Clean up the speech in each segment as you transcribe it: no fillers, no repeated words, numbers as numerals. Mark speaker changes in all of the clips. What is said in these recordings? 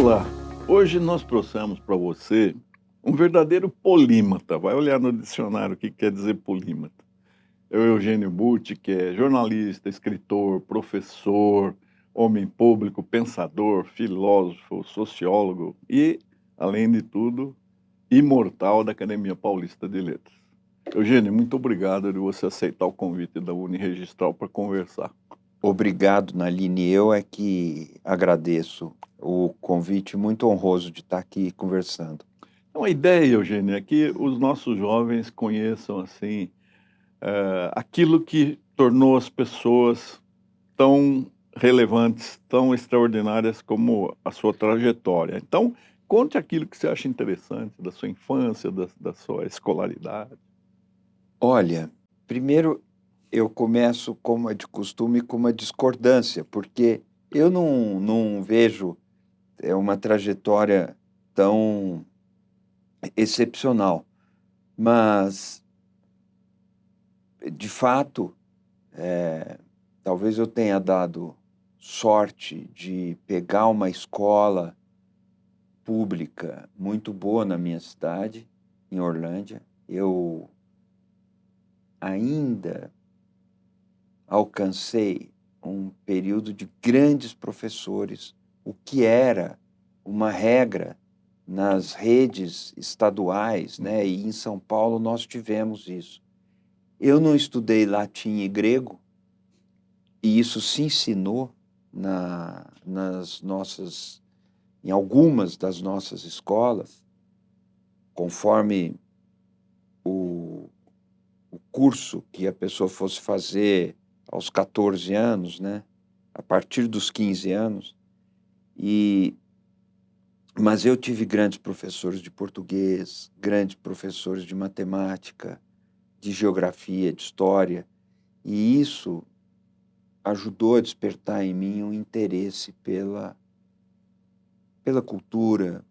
Speaker 1: Olá, hoje nós trouxemos para você um verdadeiro polímata. Vai olhar no dicionário o que quer dizer polímata. É o Eugênio Butti, que é jornalista, escritor, professor, homem público, pensador, filósofo, sociólogo e, além de tudo, imortal da Academia Paulista de Letras. Eugênio, muito obrigado de você aceitar o convite da Uniregistral para conversar.
Speaker 2: Obrigado, Naline. Eu é que agradeço o convite muito honroso de estar aqui conversando.
Speaker 1: Então, a ideia, Eugênio, é que os nossos jovens conheçam, assim, aquilo que tornou as pessoas tão relevantes, tão extraordinárias como a sua trajetória. Então, conte aquilo que você acha interessante da sua infância, da sua escolaridade.
Speaker 2: Olha, primeiro eu começo, como é de costume, com uma discordância, porque eu não vejo uma trajetória tão excepcional, mas, de fato, talvez eu tenha dado sorte de pegar uma escola pública muito boa na minha cidade, em Orlândia. Eu ainda alcancei um período de grandes professores, o que era uma regra nas redes estaduais, né? E em São Paulo nós tivemos isso. Eu não estudei latim e grego, e isso se ensinou em algumas das nossas escolas, conforme o curso que a pessoa fosse fazer aos 14 anos, né? A partir dos 15 anos. Mas eu tive grandes professores de português, grandes professores de matemática, de geografia, de história, e isso ajudou a despertar em mim um interesse pela cultura,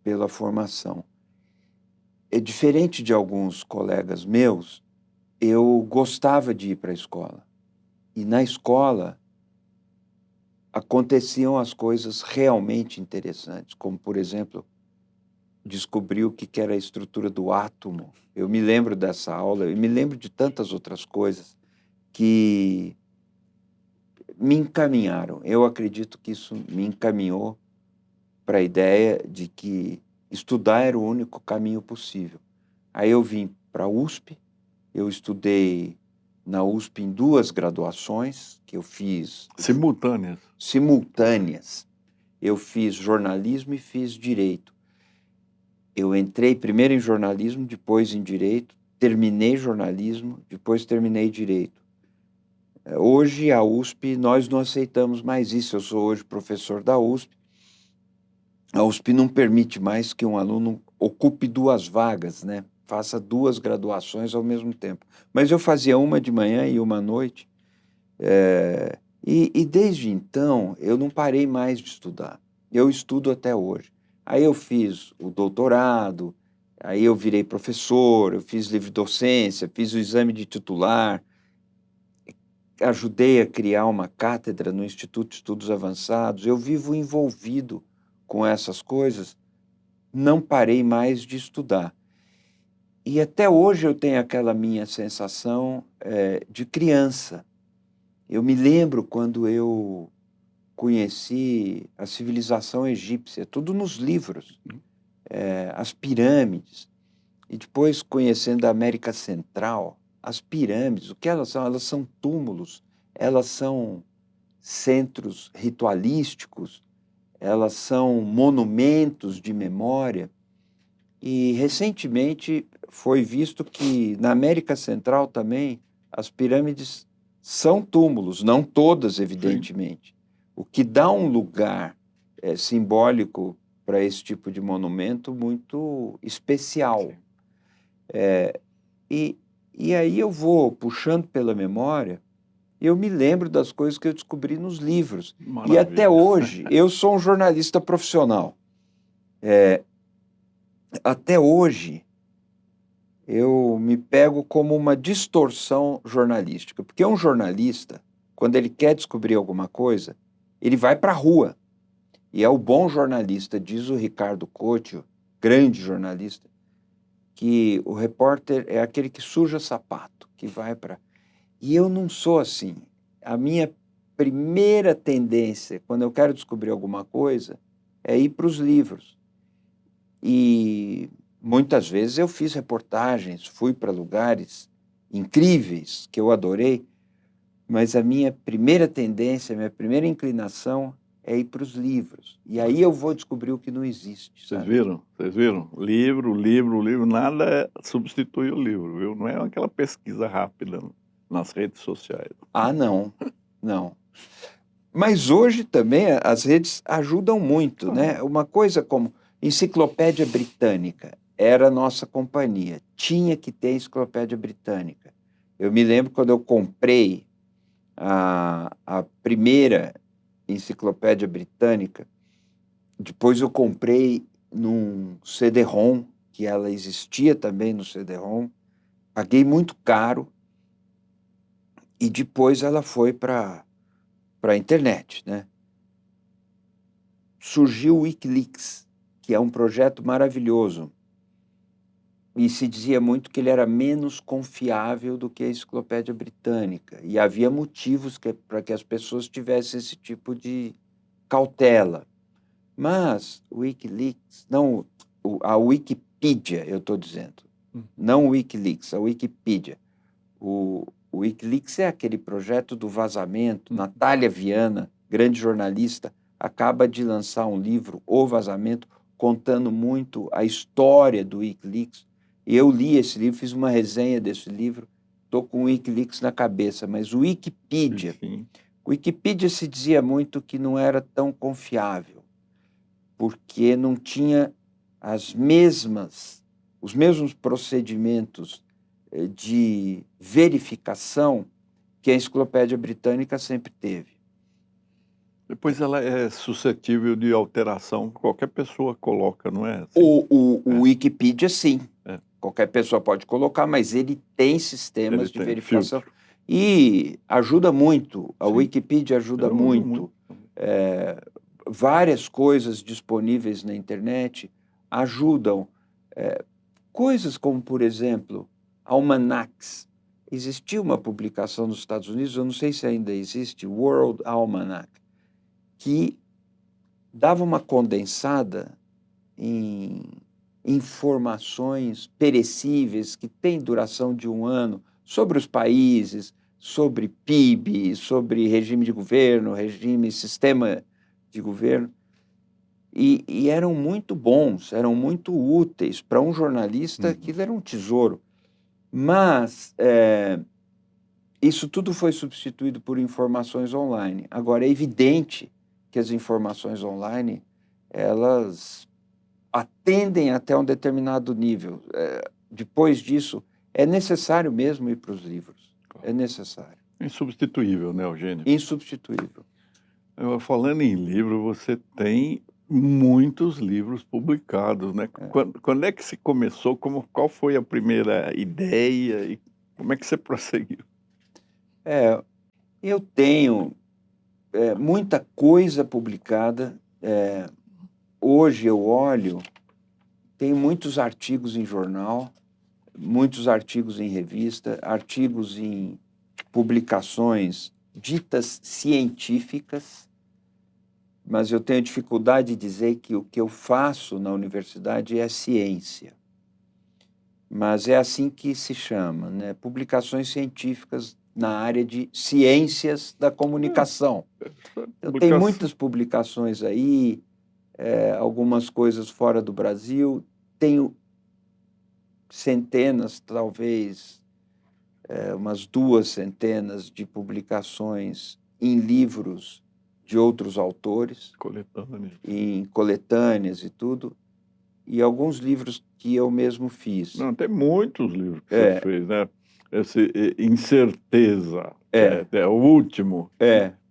Speaker 2: pela formação. É diferente de alguns colegas meus, eu gostava de ir para a escola. E na escola aconteciam as coisas realmente interessantes, como, por exemplo, descobrir o que era a estrutura do átomo. Eu me lembro dessa aula, e me lembro de tantas outras coisas que me encaminharam. Eu acredito que isso me encaminhou para a ideia de que estudar era o único caminho possível. Aí eu vim para a USP, eu estudei na USP em 2 graduações que eu fiz. Simultâneas. Eu fiz jornalismo e fiz direito. Eu entrei primeiro em jornalismo, depois em direito, terminei jornalismo, depois terminei direito. Hoje, a USP, nós não aceitamos mais isso. Eu sou hoje professor da USP. A USP não permite mais que um aluno ocupe 2 vagas, né? Faça 2 graduações ao mesmo tempo. Mas eu fazia uma de manhã e uma à noite. E desde então, eu não parei mais de estudar. Eu estudo até hoje. Aí eu fiz o doutorado, aí eu virei professor, eu fiz livre docência, fiz o exame de titular, ajudei a criar uma cátedra no Instituto de Estudos Avançados. Eu vivo envolvido com essas coisas, não parei mais de estudar. E até hoje eu tenho aquela minha sensação de criança. Eu me lembro quando eu conheci a civilização egípcia, tudo nos livros, as pirâmides, e depois conhecendo a América Central, as pirâmides, o que elas são? Elas são túmulos, elas são centros ritualísticos, elas são monumentos de memória. E recentemente foi visto que na América Central também as pirâmides são túmulos, não todas, evidentemente. Sim. O que dá um lugar simbólico para esse tipo de monumento muito especial. E aí eu vou puxando pela memória, eu me lembro das coisas que eu descobri nos livros. Maravilha. E até hoje, eu sou um jornalista profissional. Até hoje, eu me pego como uma distorção jornalística, porque um jornalista, quando ele quer descobrir alguma coisa, ele vai para a rua, E é o bom jornalista, diz o Ricardo Couto, grande jornalista, que o repórter é aquele que suja sapato, que vai para... E eu não sou assim. A minha primeira tendência, quando eu quero descobrir alguma coisa, é ir para os livros. E muitas vezes eu fiz reportagens, fui para lugares incríveis que eu adorei, mas a minha primeira tendência, a minha primeira inclinação é ir para os livros. E aí eu vou descobrir o que não existe,
Speaker 1: Vocês
Speaker 2: sabe?
Speaker 1: viram? Vocês viram? Livro, nada substitui o livro, viu? Não é aquela pesquisa rápida nas redes sociais.
Speaker 2: Ah, não, não. Mas hoje também as redes ajudam muito, né? Uma coisa como Enciclopédia Britânica era a nossa companhia. Tinha que ter Enciclopédia Britânica. Eu me lembro quando eu comprei a primeira Enciclopédia Britânica, depois eu comprei num CD-ROM, que ela existia também no CD-ROM, paguei muito caro e depois ela foi para a internet, né? Surgiu o Wikileaks, que é um projeto maravilhoso, e se dizia muito que ele era menos confiável do que a Enciclopédia Britânica, e havia motivos para que as pessoas tivessem esse tipo de cautela. Mas o Wikileaks, não, a Wikipedia, eu estou dizendo, não o Wikileaks, a Wikipedia. O Wikileaks é aquele projeto do vazamento. Natália Viana, grande jornalista, acaba de lançar um livro, O Vazamento, contando muito a história do Wikileaks. Eu li esse livro, fiz uma resenha desse livro, estou com o Wikileaks na cabeça, mas o Wikipedia se dizia muito que não era tão confiável, porque não tinha os mesmos procedimentos de verificação que a Enciclopédia Britânica sempre teve.
Speaker 1: Depois ela é suscetível de alteração, qualquer pessoa coloca, não é? Assim?
Speaker 2: O Wikipedia, sim.
Speaker 1: É.
Speaker 2: Qualquer pessoa pode colocar, mas ele tem sistemas de verificação.
Speaker 1: Filtro.
Speaker 2: E ajuda muito, a
Speaker 1: Sim.
Speaker 2: Wikipedia ajuda muito. Várias coisas disponíveis na internet ajudam. Coisas como, por exemplo, almanacs. Existia uma publicação nos Estados Unidos, eu não sei se ainda existe, World Almanac, que dava uma condensada em informações perecíveis que têm duração de 1 ano sobre os países, sobre PIB, sobre regime de governo, sistema de governo. E eram muito bons, eram muito úteis. Para um jornalista, aquilo era um tesouro. Mas isso tudo foi substituído por informações online. Agora, é evidente que as informações online, elas atendem até um determinado nível. Depois disso, é necessário mesmo ir para os livros. É necessário.
Speaker 1: Insubstituível, né, Eugênio?
Speaker 2: Insubstituível.
Speaker 1: Falando em livro, você tem muitos livros publicados, né? Quando é que se começou? Qual foi a primeira ideia e como é que você prosseguiu?
Speaker 2: Eu tenho muita coisa publicada. Hoje eu olho, tem muitos artigos em jornal, muitos artigos em revista, artigos em publicações ditas científicas, mas eu tenho dificuldade de dizer que o que eu faço na universidade é ciência. Mas é assim que se chama, né? Publicações científicas na área de ciências da comunicação. Então, tem muitas publicações aí, algumas coisas fora do Brasil. Tenho centenas, talvez umas 2 centenas de publicações em livros de outros autores, em coletâneas e tudo, e alguns livros que eu mesmo fiz.
Speaker 1: Não, tem muitos livros que você fez, né? Esse Incerteza, que é o último.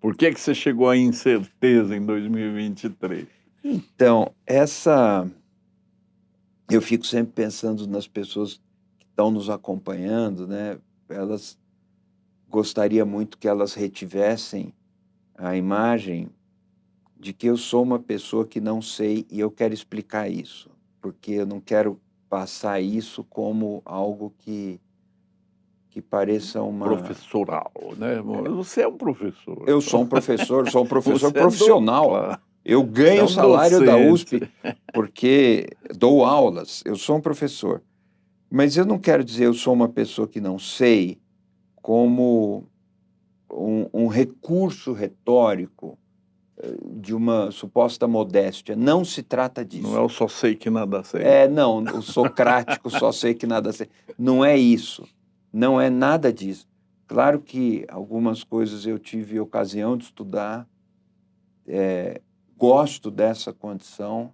Speaker 1: Por que você chegou à incerteza em 2023?
Speaker 2: Então, eu fico sempre pensando nas pessoas que estão nos acompanhando, né? Elas gostaria muito que elas retivessem a imagem de que eu sou uma pessoa que não sei e eu quero explicar isso, porque eu não quero passar isso como algo que pareça uma...
Speaker 1: Professoral, né? Você é um professor.
Speaker 2: Eu sou um professor
Speaker 1: Você é
Speaker 2: profissional.
Speaker 1: claro,
Speaker 2: Eu
Speaker 1: você é
Speaker 2: ganho o
Speaker 1: um
Speaker 2: salário da USP
Speaker 1: docente.
Speaker 2: porque dou aulas, eu sou um professor. Mas eu não quero dizer eu sou uma pessoa que não sei como um recurso retórico de uma suposta modéstia. Não se trata
Speaker 1: Não é
Speaker 2: disso.
Speaker 1: o só sei que nada sei.
Speaker 2: Não, o socrático só sei que nada sei. Não é isso. Não é nada disso. Claro que algumas coisas eu tive ocasião de estudar, gosto dessa condição.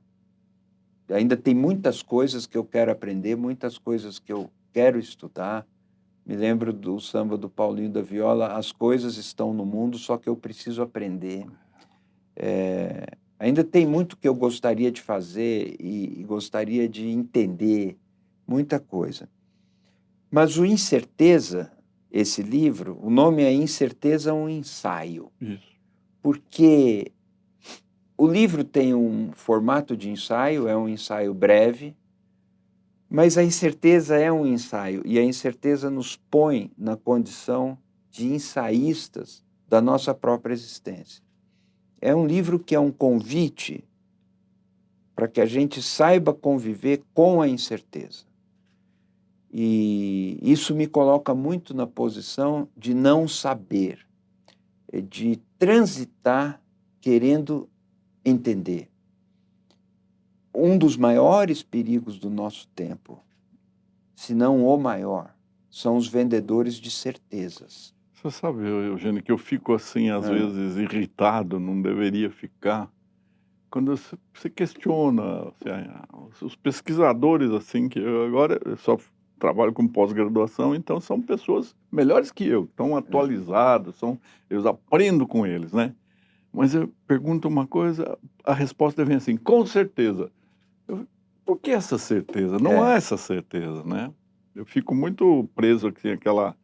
Speaker 2: Ainda tem muitas coisas que eu quero aprender, muitas coisas que eu quero estudar. Me lembro do samba do Paulinho da Viola, as coisas estão no mundo, só que eu preciso aprender. Ainda tem muito que eu gostaria de fazer e gostaria de entender, muita coisa. Mas o Incerteza, esse livro, o nome é Incerteza, um ensaio.
Speaker 1: Isso.
Speaker 2: Porque o livro tem um formato de ensaio, é um ensaio breve, mas a incerteza é um ensaio, e a incerteza nos põe na condição de ensaístas da nossa própria existência. É um livro que é um convite para que a gente saiba conviver com a incerteza. E isso me coloca muito na posição de não saber, de transitar querendo entender. Um dos maiores perigos do nosso tempo, se não o maior, são os vendedores de certezas.
Speaker 1: Você sabe, Eugênio, que eu fico assim, às vezes, irritado, não deveria ficar, quando você questiona assim, os pesquisadores, assim, que agora eu só trabalho com pós-graduação, então são pessoas melhores que eu, estão atualizados, eu aprendo com eles, né? Mas eu pergunto uma coisa, a resposta vem assim, com certeza. Por que essa certeza? Não há essa certeza, né? Eu fico muito preso aqui àquela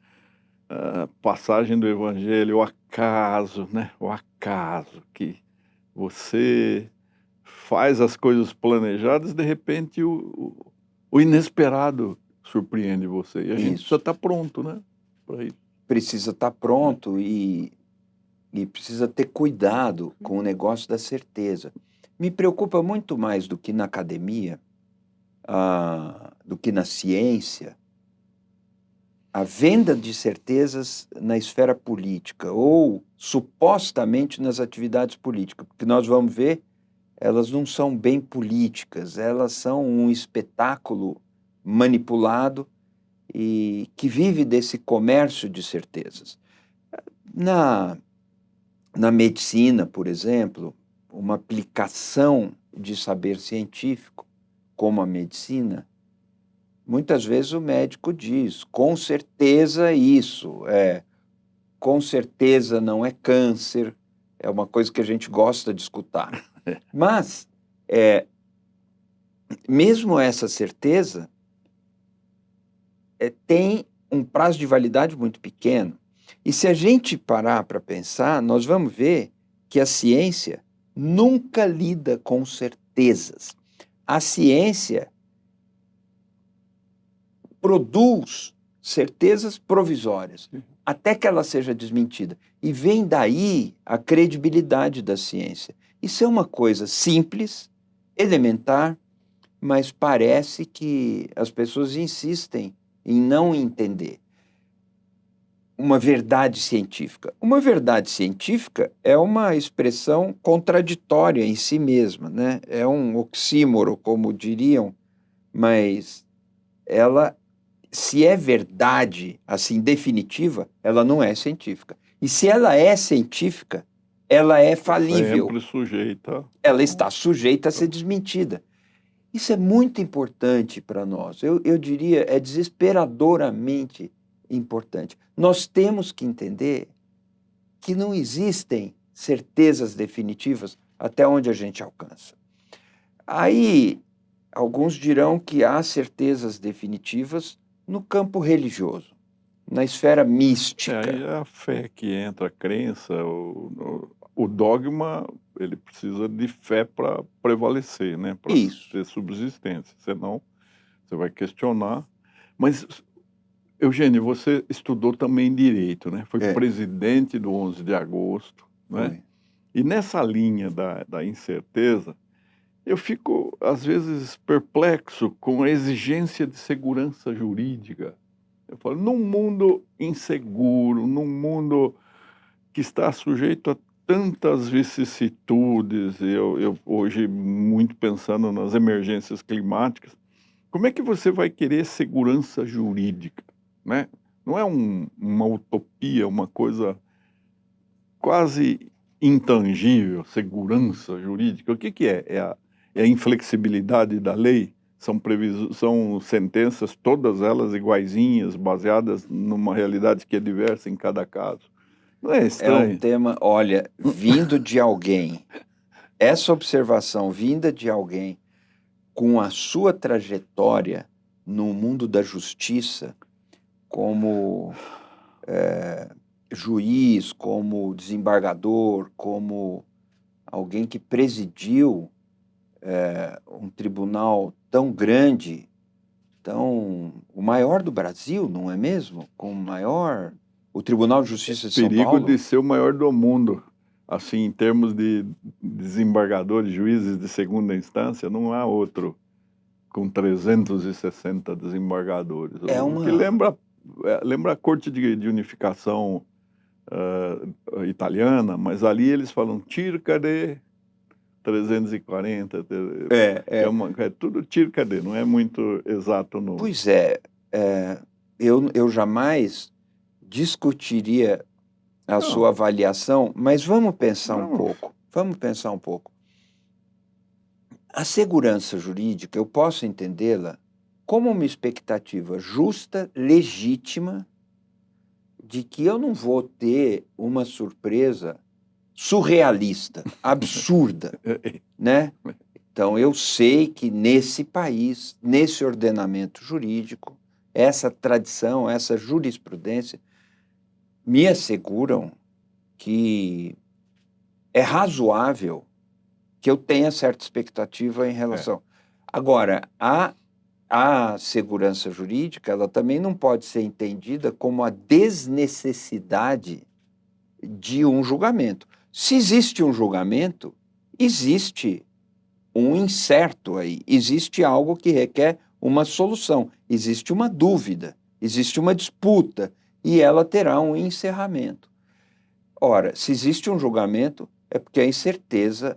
Speaker 1: passagem do Evangelho, o acaso, né? O acaso, que você faz as coisas planejadas e de repente o inesperado surpreende você. E a gente precisa estar pronto, né? Para isso.
Speaker 2: Precisa estar pronto e precisa ter cuidado com o negócio da certeza. Me preocupa muito mais do que na academia, do que na ciência, a venda de certezas na esfera política ou supostamente nas atividades políticas, porque nós vamos ver, elas não são bem políticas, elas são um espetáculo manipulado e que vive desse comércio de certezas. Na medicina, por exemplo, uma aplicação de saber científico, como a medicina, muitas vezes o médico diz, com certeza isso, com certeza não é câncer, é uma coisa que a gente gosta de escutar. Mas, mesmo essa certeza, tem um prazo de validade muito pequeno. E se a gente parar para pensar, nós vamos ver que a ciência nunca lida com certezas. A ciência produz certezas provisórias, até que ela seja desmentida. E vem daí a credibilidade da ciência. Isso é uma coisa simples, elementar, mas parece que as pessoas insistem em não entender. Uma verdade científica. Uma verdade científica é uma expressão contraditória em si mesma, né? É um oxímoro, como diriam, mas ela, se é verdade, assim, definitiva, ela não é científica. E se ela é científica, ela é falível.
Speaker 1: Sempre sujeita.
Speaker 2: Ela está sujeita a ser desmentida. Isso é muito importante para nós. Eu diria, é desesperadoramente importante. Nós temos que entender que não existem certezas definitivas até onde a gente alcança. Aí, alguns dirão que há certezas definitivas no campo religioso, na esfera mística.
Speaker 1: Aí é a fé que entra, a crença, o dogma, ele precisa de fé para prevalecer, né? Para
Speaker 2: Isso.
Speaker 1: ter subsistência, senão você vai questionar. Mas, Eugênio, você estudou também direito, né? Foi
Speaker 2: É,
Speaker 1: presidente do 11 de agosto, né?
Speaker 2: foi.
Speaker 1: E nessa linha da incerteza, eu fico, às vezes, perplexo com a exigência de segurança jurídica. Eu falo, num mundo inseguro, num mundo que está sujeito a tantas vicissitudes, eu hoje muito pensando nas emergências climáticas, como é que você vai querer segurança jurídica, né? Não é uma utopia, uma coisa quase intangível, segurança jurídica. O que que é? É a inflexibilidade da lei? São sentenças, todas elas iguaizinhas, baseadas numa realidade que é diversa em cada caso. Não é
Speaker 2: É um
Speaker 1: estranho?
Speaker 2: tema, olha, vindo de alguém, essa observação vinda de alguém com a sua trajetória no mundo da justiça, como juiz, como desembargador, como alguém que presidiu um tribunal tão grande, o maior do Brasil, não é mesmo? Com o maior, o Tribunal de Justiça de São
Speaker 1: Perigo de
Speaker 2: Paulo.
Speaker 1: ser o maior do mundo. Assim, em termos de desembargadores, juízes de segunda instância, não há outro com 360 desembargadores.
Speaker 2: É
Speaker 1: O que
Speaker 2: uma,
Speaker 1: lembra a Corte de Unificação italiana, mas ali eles falam circa de 340,
Speaker 2: é,
Speaker 1: é tudo circa de, não é muito exato o número.
Speaker 2: pois é, eu jamais discutiria a
Speaker 1: Não,
Speaker 2: sua avaliação, mas vamos pensar um
Speaker 1: vamos,
Speaker 2: pouco. Vamos pensar um pouco. A segurança jurídica, eu posso entendê-la como uma expectativa justa, legítima, de que eu não vou ter uma surpresa surrealista, absurda, né? Então, eu sei que nesse país, nesse ordenamento jurídico, essa tradição, essa jurisprudência me asseguram que é razoável que eu tenha certa expectativa em relação. Agora, a segurança jurídica, ela também não pode ser entendida como a desnecessidade de um julgamento. Se existe um julgamento, existe um incerto aí, existe algo que requer uma solução, existe uma dúvida, existe uma disputa e ela terá um encerramento. Ora, se existe um julgamento, é porque a incerteza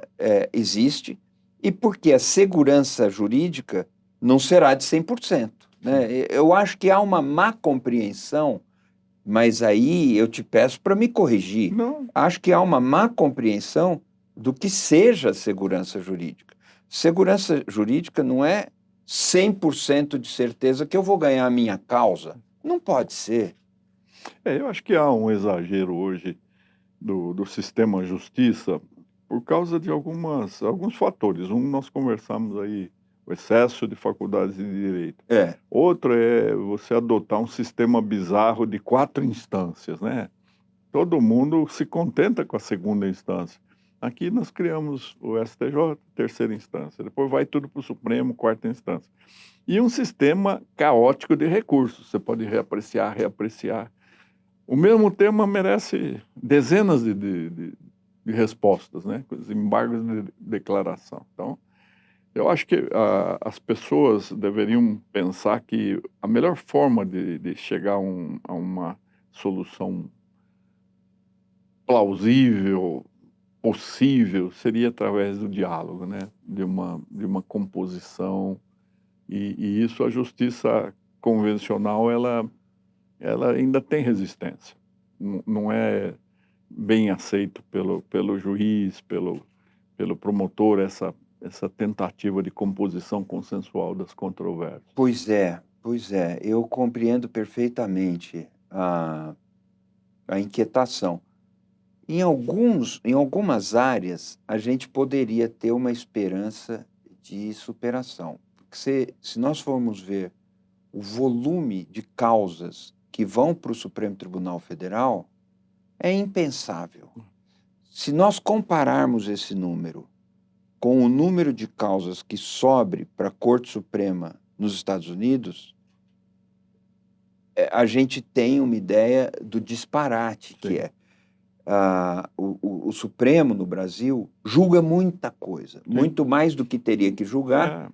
Speaker 2: existe e porque a segurança jurídica não será de 100%. Né? Eu acho que há uma má compreensão, mas aí eu te peço para me corrigir.
Speaker 1: não,
Speaker 2: Acho que há uma má compreensão do que seja segurança jurídica. Segurança jurídica não é 100% de certeza que eu vou ganhar a minha causa. Não pode ser.
Speaker 1: eu acho que há um exagero hoje do sistema justiça por causa de alguns fatores. Um, nós conversamos aí, o excesso de faculdades de direito.
Speaker 2: É,
Speaker 1: Outro é você adotar um sistema bizarro de 4 instâncias, né? Todo mundo se contenta com a segunda instância. Aqui nós criamos o STJ, terceira instância. Depois vai tudo para o Supremo, quarta instância. E um sistema caótico de recursos. Você pode reapreciar, reapreciar. O mesmo tema merece dezenas de respostas, né? Os embargos de declaração. Então, eu acho que as pessoas deveriam pensar que a melhor forma de chegar a uma solução plausível, possível, seria através do diálogo, né? De uma composição. E isso a justiça convencional, ela ainda tem resistência. Não é bem aceito pelo juiz, pelo promotor, essa tentativa de composição consensual das controvérsias.
Speaker 2: pois é, eu compreendo perfeitamente a inquietação. Em algumas áreas, a gente poderia ter uma esperança de superação. Porque se nós formos ver o volume de causas que vão para o Supremo Tribunal Federal, é impensável. Se nós compararmos esse número com o número de causas que sobre para a Corte Suprema nos Estados Unidos, a gente tem uma ideia do disparate que
Speaker 1: Sim.
Speaker 2: é. O Supremo no Brasil julga muita coisa, muito mais do que teria que julgar,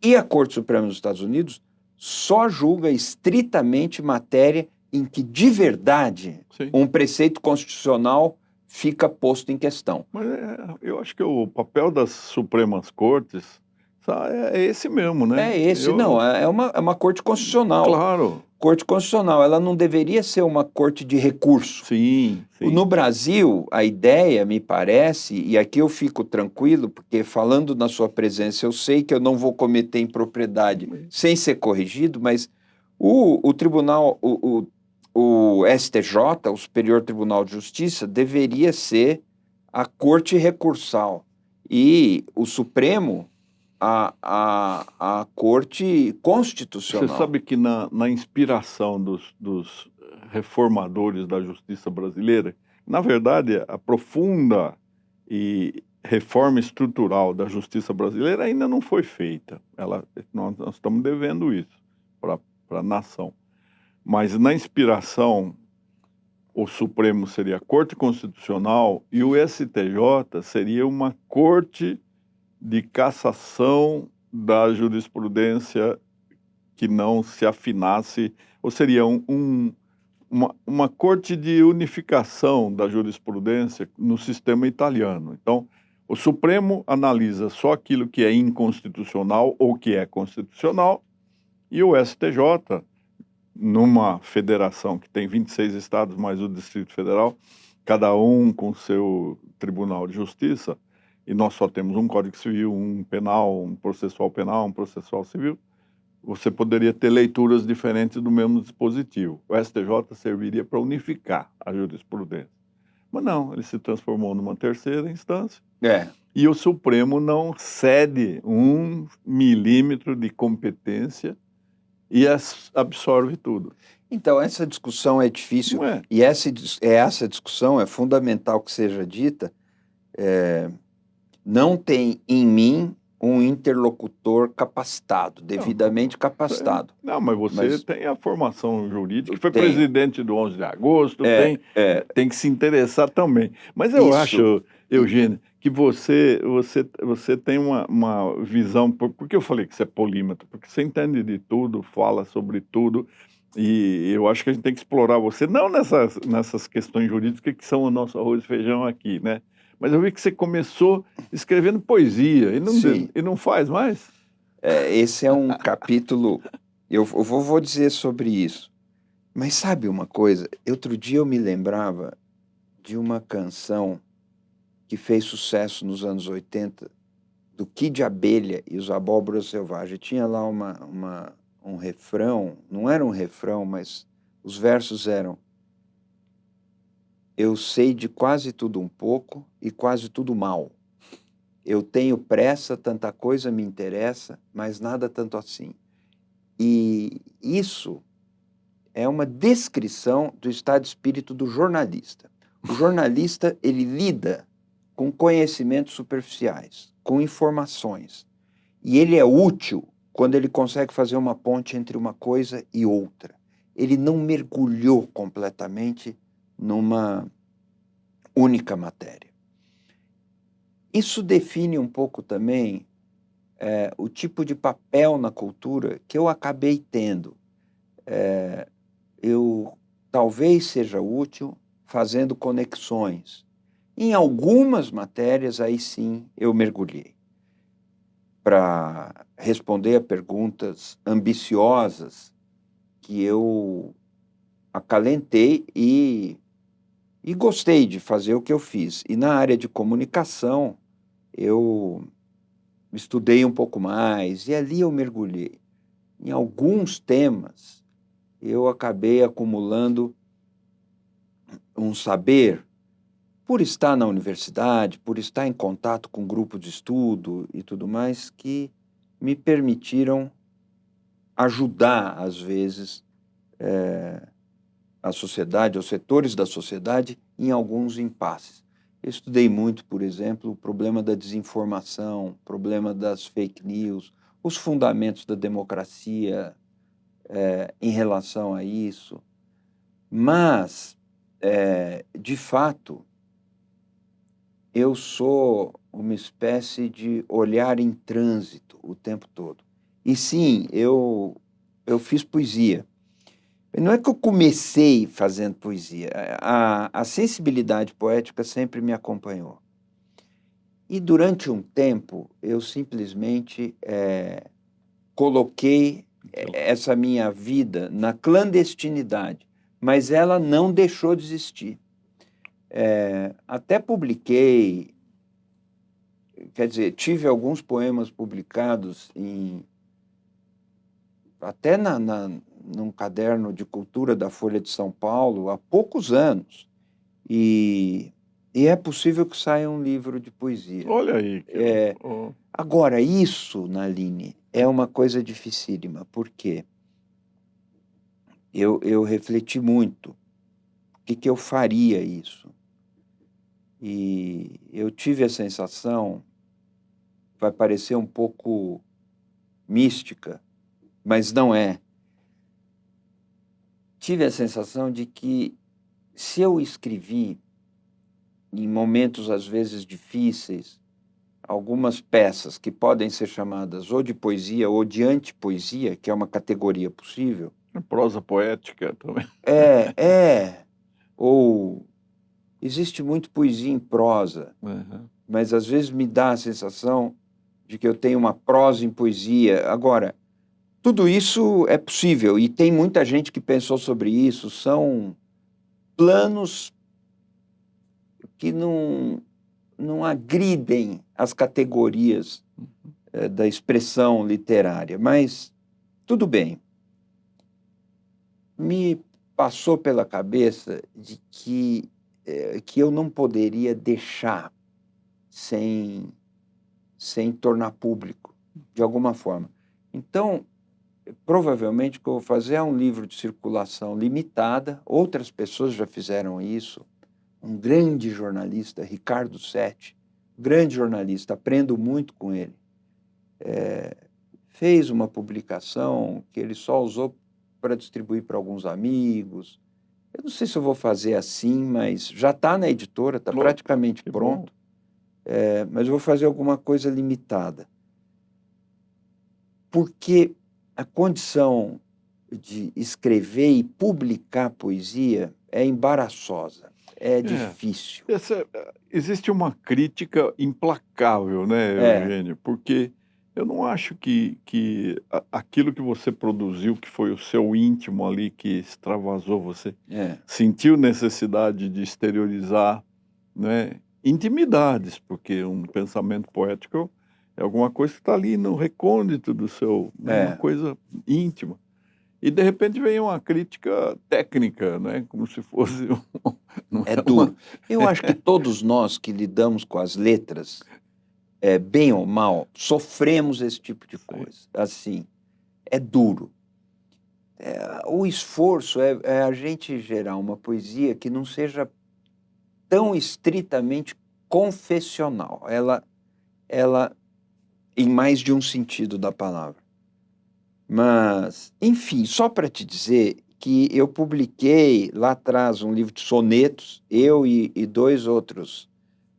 Speaker 2: e a Corte Suprema dos Estados Unidos só julga estritamente matéria em que, de verdade,
Speaker 1: Sim.
Speaker 2: um preceito constitucional fica posto em questão.
Speaker 1: Mas eu acho que o papel das Supremas Cortes é esse mesmo, né?
Speaker 2: É esse, não, é uma corte constitucional.
Speaker 1: Claro.
Speaker 2: Corte constitucional, ela não deveria ser uma corte de recurso.
Speaker 1: Sim, sim.
Speaker 2: No Brasil, a ideia, me parece, e aqui eu fico tranquilo, porque falando na sua presença, eu sei que eu não vou cometer impropriedade sem ser corrigido, mas o tribunal, o STJ, o Superior Tribunal de Justiça, deveria ser a corte recursal. E o Supremo, a corte constitucional.
Speaker 1: Você sabe que na inspiração dos reformadores da justiça brasileira, na verdade, a profunda e reforma estrutural da justiça brasileira ainda não foi feita. Nós estamos devendo isso para a nação. Mas na inspiração, o Supremo seria a Corte Constitucional e o STJ seria uma corte de cassação da jurisprudência que não se afinasse, ou seria uma corte de unificação da jurisprudência no sistema italiano. Então, o Supremo analisa só aquilo que é inconstitucional ou que é constitucional, e o STJ, numa federação que tem 26 estados mais o Distrito Federal, cada um com seu Tribunal de Justiça, e nós só temos um Código Civil, um penal, um processual penal, um processual civil, você poderia ter leituras diferentes do mesmo dispositivo. O STJ serviria para unificar a jurisprudência. Mas não, ele se transformou numa terceira instância. E o Supremo não cede 1 milímetro de competência e absorve tudo.
Speaker 2: Então, essa discussão é difícil.
Speaker 1: Não é?
Speaker 2: E essa discussão é fundamental que seja dita. Não tem em mim um interlocutor capacitado, devidamente capacitado.
Speaker 1: Não, mas você tem a formação jurídica, foi
Speaker 2: Tenho.
Speaker 1: Presidente do 11 de agosto, tem que se interessar também. Mas eu
Speaker 2: Isso.
Speaker 1: acho, Eugênio, que você tem uma visão, por que eu falei que você é polímata? Porque você entende de tudo, fala sobre tudo, e eu acho que a gente tem que explorar você, não nessas questões jurídicas que são o nosso arroz e feijão aqui, né? Mas eu vi que você começou escrevendo poesia e não faz mais?
Speaker 2: Esse é um capítulo... Eu vou dizer sobre isso. Mas sabe uma coisa? Outro dia eu me lembrava de uma canção que fez sucesso nos anos 80, do Kid Abelha e os Abóboras Selvagens. Tinha lá um refrão, não era um refrão, mas os versos eram: eu sei de quase tudo um pouco e quase tudo mal. Eu tenho pressa, tanta coisa me interessa, mas nada tanto assim. E isso é uma descrição do estado de espírito do jornalista. O jornalista, ele lida com conhecimentos superficiais, com informações. E ele é útil quando ele consegue fazer uma ponte entre uma coisa e outra. Ele não mergulhou completamente numa única matéria. Isso define um pouco também o tipo de papel na cultura que eu acabei tendo. Eu talvez seja útil fazendo conexões. Em algumas matérias, aí sim, eu mergulhei. Para responder a perguntas ambiciosas que eu acalentei e gostei de fazer o que eu fiz. E na área de comunicação, eu estudei um pouco mais e ali eu mergulhei. Em alguns temas, eu acabei acumulando um saber por estar na universidade, por estar em contato com grupo de estudo e tudo mais, que me permitiram ajudar, às vezes, a sociedade, os setores da sociedade, em alguns impasses. Eu estudei muito, por exemplo, o problema da desinformação, o problema das fake news, os fundamentos da democracia em relação a isso. Mas, de fato, eu sou uma espécie de olhar em trânsito o tempo todo. E sim, eu fiz poesia. Não é que eu comecei fazendo poesia, a sensibilidade poética sempre me acompanhou. E durante um tempo eu simplesmente coloquei essa minha vida na clandestinidade, mas ela não deixou de existir. Até publiquei, quer dizer, tive alguns poemas publicados até num caderno de cultura da Folha de São Paulo há poucos anos. E é possível que saia um livro de poesia.
Speaker 1: Olha aí.
Speaker 2: Agora, isso, Naline, é uma coisa dificílima, porque eu refleti muito o que eu faria isso. E eu tive a sensação, vai parecer um pouco mística, mas não é. Tive a sensação de que se eu escrevi, em momentos às vezes difíceis, algumas peças que podem ser chamadas ou de poesia ou de antipoesia, que é uma categoria possível.
Speaker 1: Prosa poética também.
Speaker 2: Ou existe muito poesia em prosa, mas às vezes me dá a sensação de que eu tenho uma prosa em poesia. Agora, tudo isso é possível e tem muita gente que pensou sobre isso. São planos que não agridem as categorias da expressão literária, mas tudo bem. Me passou pela cabeça de que eu não poderia deixar sem tornar público, de alguma forma. Então, provavelmente o que eu vou fazer é um livro de circulação limitada. Outras pessoas já fizeram isso. Um grande jornalista, Ricardo Sete, grande jornalista, aprendo muito com ele, fez uma publicação que ele só usou para distribuir para alguns amigos. Eu não sei se eu vou fazer assim, mas já está na editora, está praticamente pronto. Mas eu vou fazer alguma coisa limitada. Porque a condição de escrever e publicar poesia é embaraçosa, é difícil.
Speaker 1: Existe uma crítica implacável, né, Eugênio? Porque eu não acho que aquilo que você produziu, que foi o seu íntimo ali, que extravasou, você sentiu necessidade de exteriorizar, né, intimidades, porque um pensamento poético é alguma coisa que está ali no recôndito do seu, uma coisa íntima. E, de repente, vem uma crítica técnica, né? Como se fosse
Speaker 2: duro. Eu acho que todos nós que lidamos com as letras, bem ou mal, sofremos esse tipo de coisa. Assim, é duro. O esforço é a gente gerar uma poesia que não seja tão estritamente confessional. Ela em mais de um sentido da palavra. Mas, enfim, só para te dizer que eu publiquei lá atrás um livro de sonetos, eu e dois outros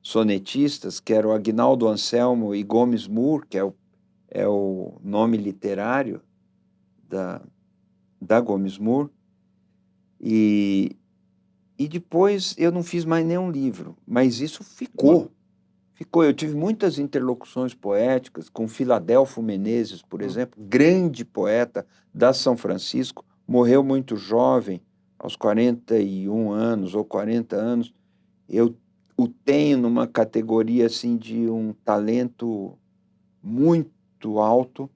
Speaker 2: sonetistas, que eram Aguinaldo Anselmo e Gomes Moore, que é o nome literário da Gomes Moore. E depois eu não fiz mais nenhum livro, mas isso ficou. Eu tive muitas interlocuções poéticas com Filadelfo Menezes, por exemplo, grande poeta da São Francisco, morreu muito jovem, aos 41 anos ou 40 anos. Eu o tenho numa categoria assim, de um talento muito alto,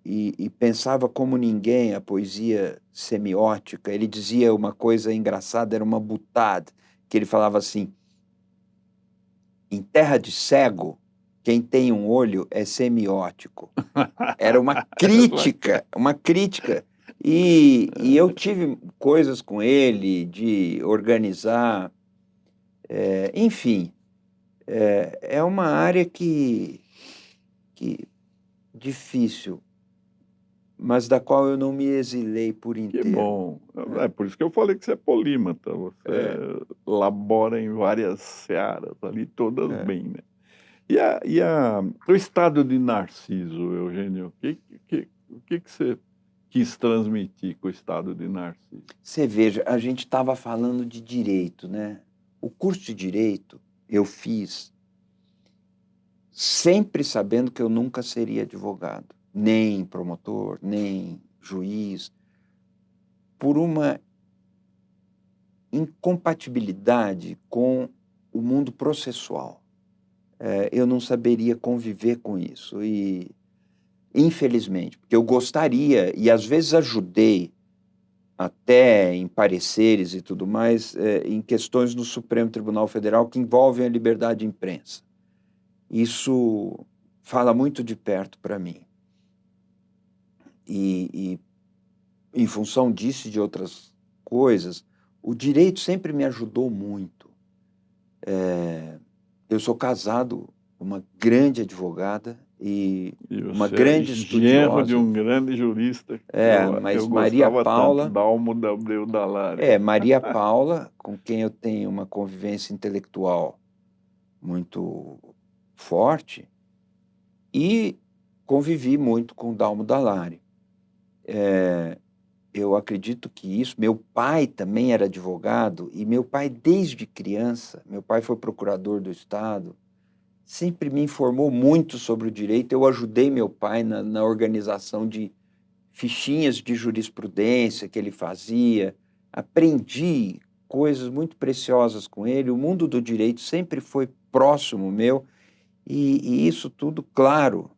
Speaker 2: e pensava como ninguém a poesia semiótica. Ele dizia uma coisa engraçada, era uma boutade, que ele falava assim: em terra de cego, quem tem um olho é semiótico. Era uma crítica, E eu tive coisas com ele de organizar Enfim, é uma área que difícil, mas da qual eu não me exilei por
Speaker 1: Que
Speaker 2: inteiro.
Speaker 1: bom. É por isso que eu falei que você é polímata. Você labora em várias searas ali, todas bem, né? O estado de Narciso, Eugênio, o que você quis transmitir com o estado de Narciso?
Speaker 2: Você veja, a gente estava falando de direito, né? O curso de direito eu fiz sempre sabendo que eu nunca seria advogado, nem promotor, nem juiz, por uma incompatibilidade com o mundo processual. Eu não saberia conviver com isso e, infelizmente, porque eu gostaria e às vezes ajudei até em pareceres e tudo mais, em questões no Supremo Tribunal Federal que envolvem a liberdade de imprensa. Isso fala muito de perto para mim. E em função disso e de outras coisas, o direito sempre me ajudou muito. Eu sou casado com uma grande advogada e uma
Speaker 1: você
Speaker 2: grande
Speaker 1: é genro de
Speaker 2: estudiosa.
Speaker 1: um grande jurista.
Speaker 2: Mas
Speaker 1: Eu
Speaker 2: Maria
Speaker 1: gostava tanto,
Speaker 2: Paula...
Speaker 1: Dalmo da Abreu Dalari.
Speaker 2: Maria Paula, com quem eu tenho uma convivência intelectual muito forte, e convivi muito com o Dalmo Dallari. Eu acredito que isso... Meu pai também era advogado, e meu pai, desde criança, meu pai foi procurador do Estado, sempre me informou muito sobre o direito. Eu ajudei meu pai na organização de fichinhas de jurisprudência que ele fazia, aprendi coisas muito preciosas com ele. O mundo do direito sempre foi próximo meu, e isso tudo, claro,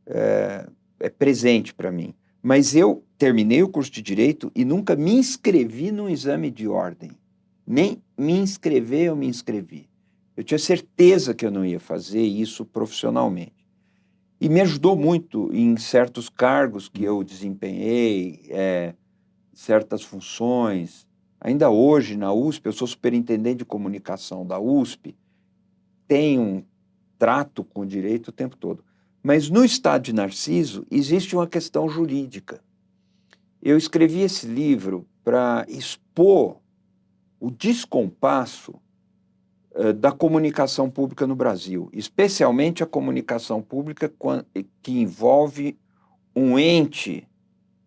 Speaker 2: é presente para mim. Mas eu terminei o curso de Direito e nunca me inscrevi num exame de ordem. Nem me inscrever eu me inscrevi. Eu tinha certeza que eu não ia fazer isso profissionalmente. E me ajudou muito em certos cargos que eu desempenhei, certas funções. Ainda hoje, na USP, eu sou superintendente de comunicação da USP, tenho um trato com o direito o tempo todo. Mas no estado de Narciso existe uma questão jurídica. Eu escrevi esse livro para expor o descompasso da comunicação pública no Brasil, especialmente a comunicação pública que envolve um ente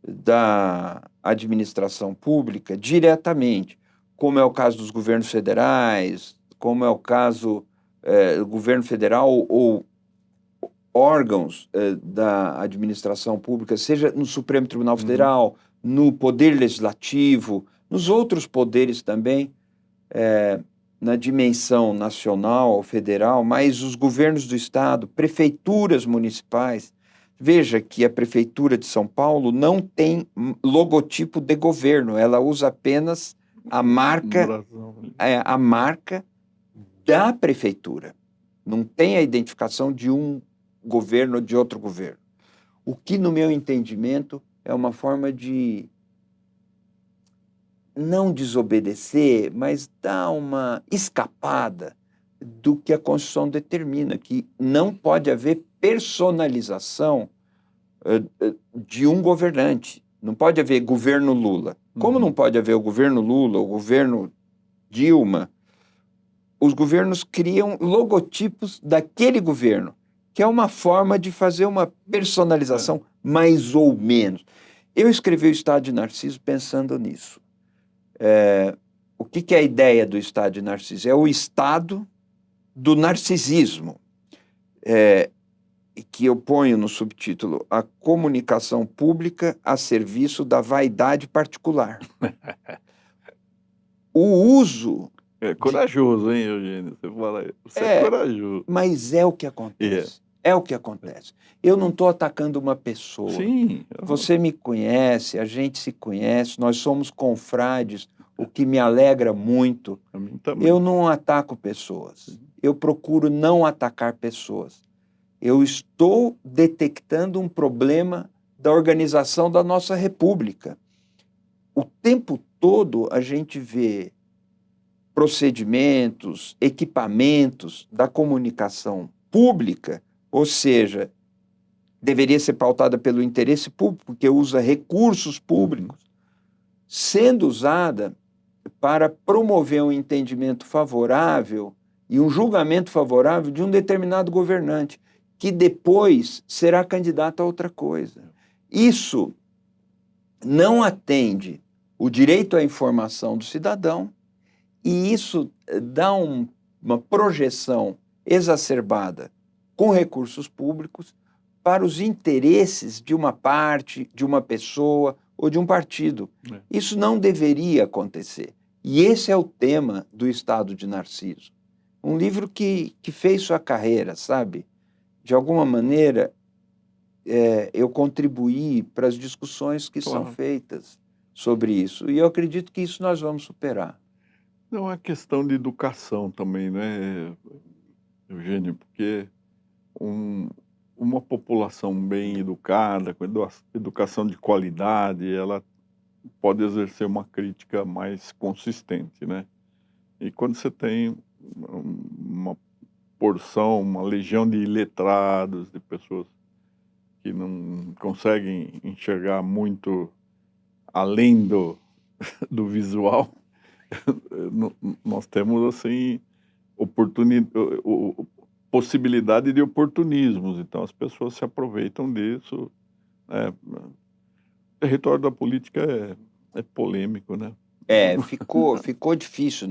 Speaker 2: da administração pública diretamente, como é o caso dos governos federais, como é o caso do governo federal ou órgãos da administração pública, seja no Supremo Tribunal Federal, no Poder Legislativo, nos outros poderes também, na dimensão nacional, federal, mas os governos do Estado, prefeituras municipais. Veja que a Prefeitura de São Paulo não tem logotipo de governo, ela usa apenas a marca da prefeitura. Não tem a identificação de um governo ou de outro governo. O que, no meu entendimento, é uma forma de não desobedecer, mas dar uma escapada do que a Constituição determina, que não pode haver personalização de um governante. Não pode haver governo Lula. Como não pode haver o governo Lula, o governo Dilma, os governos criam logotipos daquele governo, que é uma forma de fazer uma personalização mais ou menos. Eu escrevi o Estado de Narciso pensando nisso. O que é a ideia do Estado de Narciso? É o estado do narcisismo, que eu ponho no subtítulo: a comunicação pública a serviço da vaidade particular. O uso...
Speaker 1: É corajoso, hein, Eugênio? Você fala aí. Você é corajoso.
Speaker 2: Mas é o que acontece. É o que acontece. Eu não estou atacando uma pessoa.
Speaker 1: Sim.
Speaker 2: Você me conhece, a gente se conhece, nós somos confrades, o que me alegra muito.
Speaker 1: A mim também.
Speaker 2: Eu não ataco pessoas. Eu procuro não atacar pessoas. Eu estou detectando um problema da organização da nossa república. O tempo todo a gente vê procedimentos, equipamentos da comunicação pública, ou seja, deveria ser pautada pelo interesse público, porque usa recursos públicos, sendo usada para promover um entendimento favorável e um julgamento favorável de um determinado governante, que depois será candidato a outra coisa. Isso não atende o direito à informação do cidadão e isso dá uma projeção exacerbada com recursos públicos para os interesses de uma parte, de uma pessoa ou de um partido. Isso não deveria acontecer. E esse é o tema do Estado de Narciso. Um livro que fez sua carreira, sabe? De alguma maneira, eu contribuí para as discussões que são feitas sobre isso. E eu acredito que isso nós vamos superar.
Speaker 1: Não, é questão de educação também, né, Eugênio? Porque uma população bem educada, com educação de qualidade, ela pode exercer uma crítica mais consistente, né? E quando você tem uma porção, uma legião de iletrados, de pessoas que não conseguem enxergar muito além do visual, nós temos, assim, possibilidade de oportunismos. Então, as pessoas se aproveitam disso. O território da política é polêmico, né?
Speaker 2: Ficou difícil.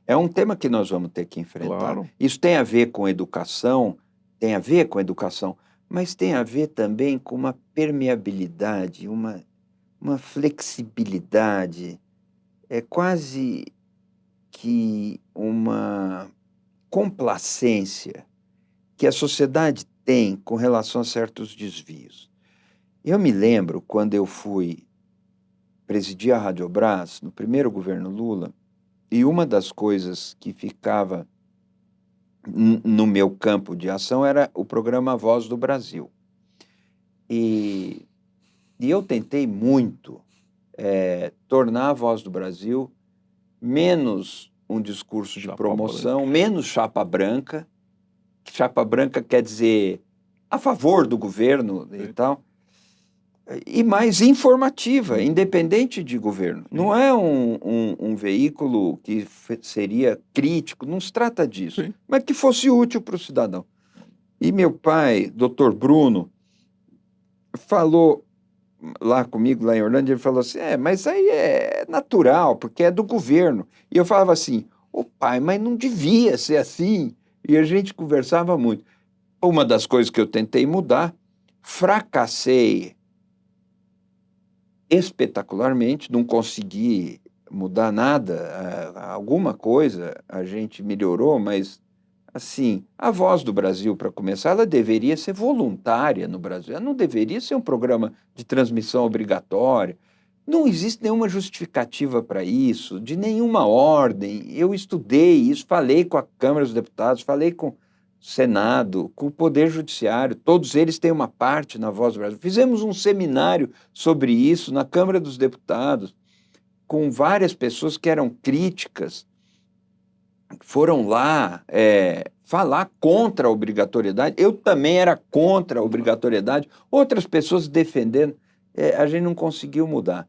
Speaker 2: É um tema que nós vamos ter que enfrentar.
Speaker 1: Claro.
Speaker 2: Isso tem a ver com educação, mas tem a ver também com uma permeabilidade, uma flexibilidade, quase que uma complacência que a sociedade tem com relação a certos desvios. Eu me lembro quando eu fui presidir a Radiobras no primeiro governo Lula, e uma das coisas que ficava no meu campo de ação era o programa Voz do Brasil. E eu tentei muito tornar a Voz do Brasil menos um discurso de promoção, menos chapa branca. Chapa branca quer dizer a favor do governo e tal, e mais informativa, independente de governo. Não é um veículo que seria crítico, não se trata disso, mas que fosse útil para o cidadão. E meu pai, doutor Bruno, falou lá comigo, lá em Orlândia, ele falou assim, mas aí é natural, porque é do governo. E eu falava assim, pai, mas não devia ser assim. E a gente conversava muito. Uma das coisas que eu tentei mudar, fracassei espetacularmente, não consegui mudar nada, alguma coisa a gente melhorou, mas, assim, a Voz do Brasil, para começar, ela deveria ser voluntária no Brasil, ela não deveria ser um programa de transmissão obrigatória, não existe nenhuma justificativa para isso, de nenhuma ordem. Eu estudei isso, falei com a Câmara dos Deputados, falei com o Senado, com o Poder Judiciário, todos eles têm uma parte na Voz do Brasil. Fizemos um seminário sobre isso na Câmara dos Deputados, com várias pessoas que eram críticas, foram lá falar contra a obrigatoriedade. Eu também era contra a obrigatoriedade, outras pessoas defendendo. A gente não conseguiu mudar.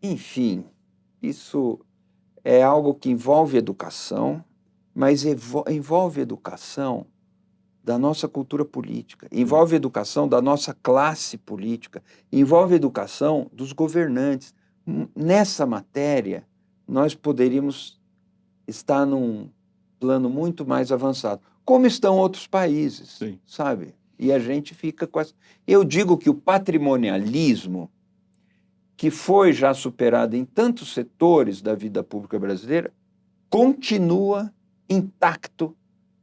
Speaker 2: Enfim, isso é algo que envolve educação, mas envolve educação da nossa cultura política, envolve educação da nossa classe política, envolve educação dos governantes. Nessa matéria, nós poderíamos estar num plano muito mais avançado, como estão outros países, sabe? E a gente fica com essa... Eu digo que o patrimonialismo, que foi já superado em tantos setores da vida pública brasileira, continua intacto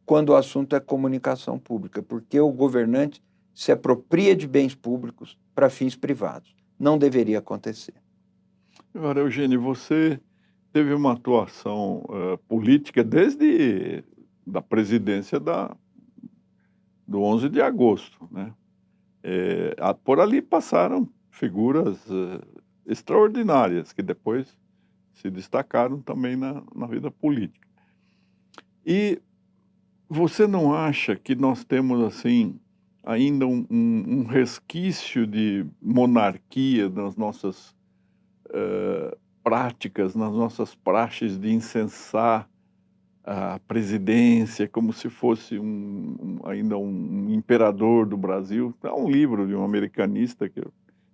Speaker 2: quando o assunto é comunicação pública, porque o governante se apropria de bens públicos para fins privados. Não deveria acontecer.
Speaker 1: Agora, Eugênio, você teve uma atuação política desde da presidência do 11 de agosto, né? Por ali passaram figuras extraordinárias, que depois se destacaram também na vida política. E você não acha que nós temos, assim, ainda um resquício de monarquia nas nossas práticas, nas nossas praxes de incensar a presidência como se fosse ainda um imperador do Brasil? Há um livro de um americanista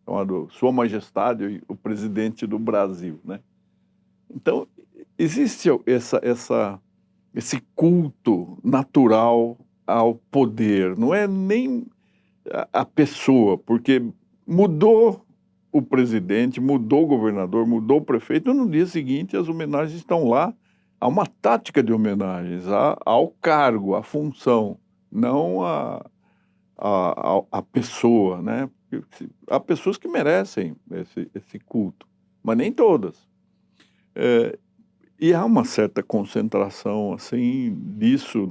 Speaker 1: chamado Sua Majestade, o Presidente do Brasil, né? Então, existe esse culto natural ao poder, não é nem a pessoa, porque mudou o presidente, mudou o governador, mudou o prefeito, e no dia seguinte as homenagens estão lá. Há uma tática de homenagens ao cargo, à função, não à pessoa, né? Porque há pessoas que merecem esse culto, mas nem todas. E há uma certa concentração, assim, disso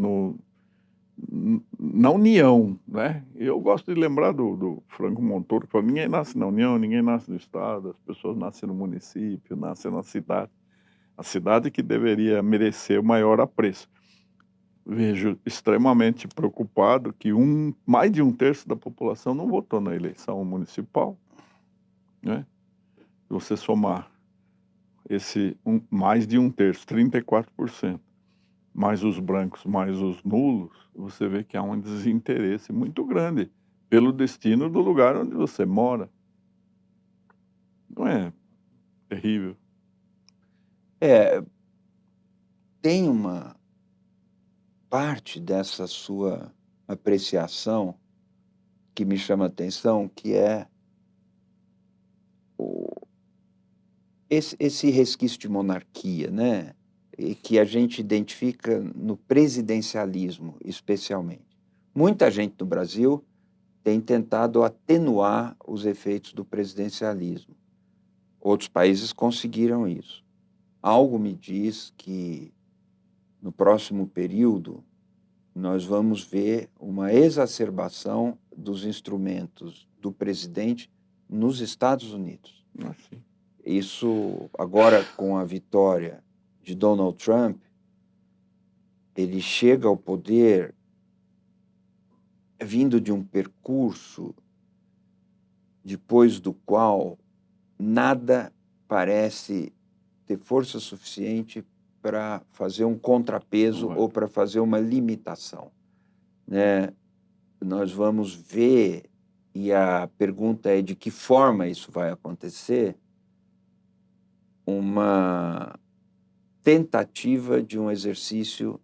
Speaker 1: na União, né? Eu gosto de lembrar do Franco Montoro, que fala: ninguém nasce na União, ninguém nasce no Estado, as pessoas nascem no município, nascem na cidade. A cidade que deveria merecer o maior apreço. Vejo extremamente preocupado que mais de um terço da população não votou na eleição municipal, né? Se você somar mais de um terço, 34%, mais os brancos, mais os nulos, você vê que há um desinteresse muito grande pelo destino do lugar onde você mora. Não é terrível?
Speaker 2: Tem uma parte dessa sua apreciação que me chama a atenção, que é esse resquício de monarquia, né? E que a gente identifica no presidencialismo, especialmente. Muita gente no Brasil tem tentado atenuar os efeitos do presidencialismo. Outros países conseguiram isso. Algo me diz que, no próximo período, nós vamos ver uma exacerbação dos instrumentos do presidente nos Estados Unidos.
Speaker 1: Assim.
Speaker 2: Isso, agora, com a vitória de Donald Trump, ele chega ao poder vindo de um percurso depois do qual nada parece ter força suficiente para fazer um contrapeso ou para fazer uma limitação, né? Nós vamos ver, e a pergunta é de que forma isso vai acontecer, uma tentativa de um exercício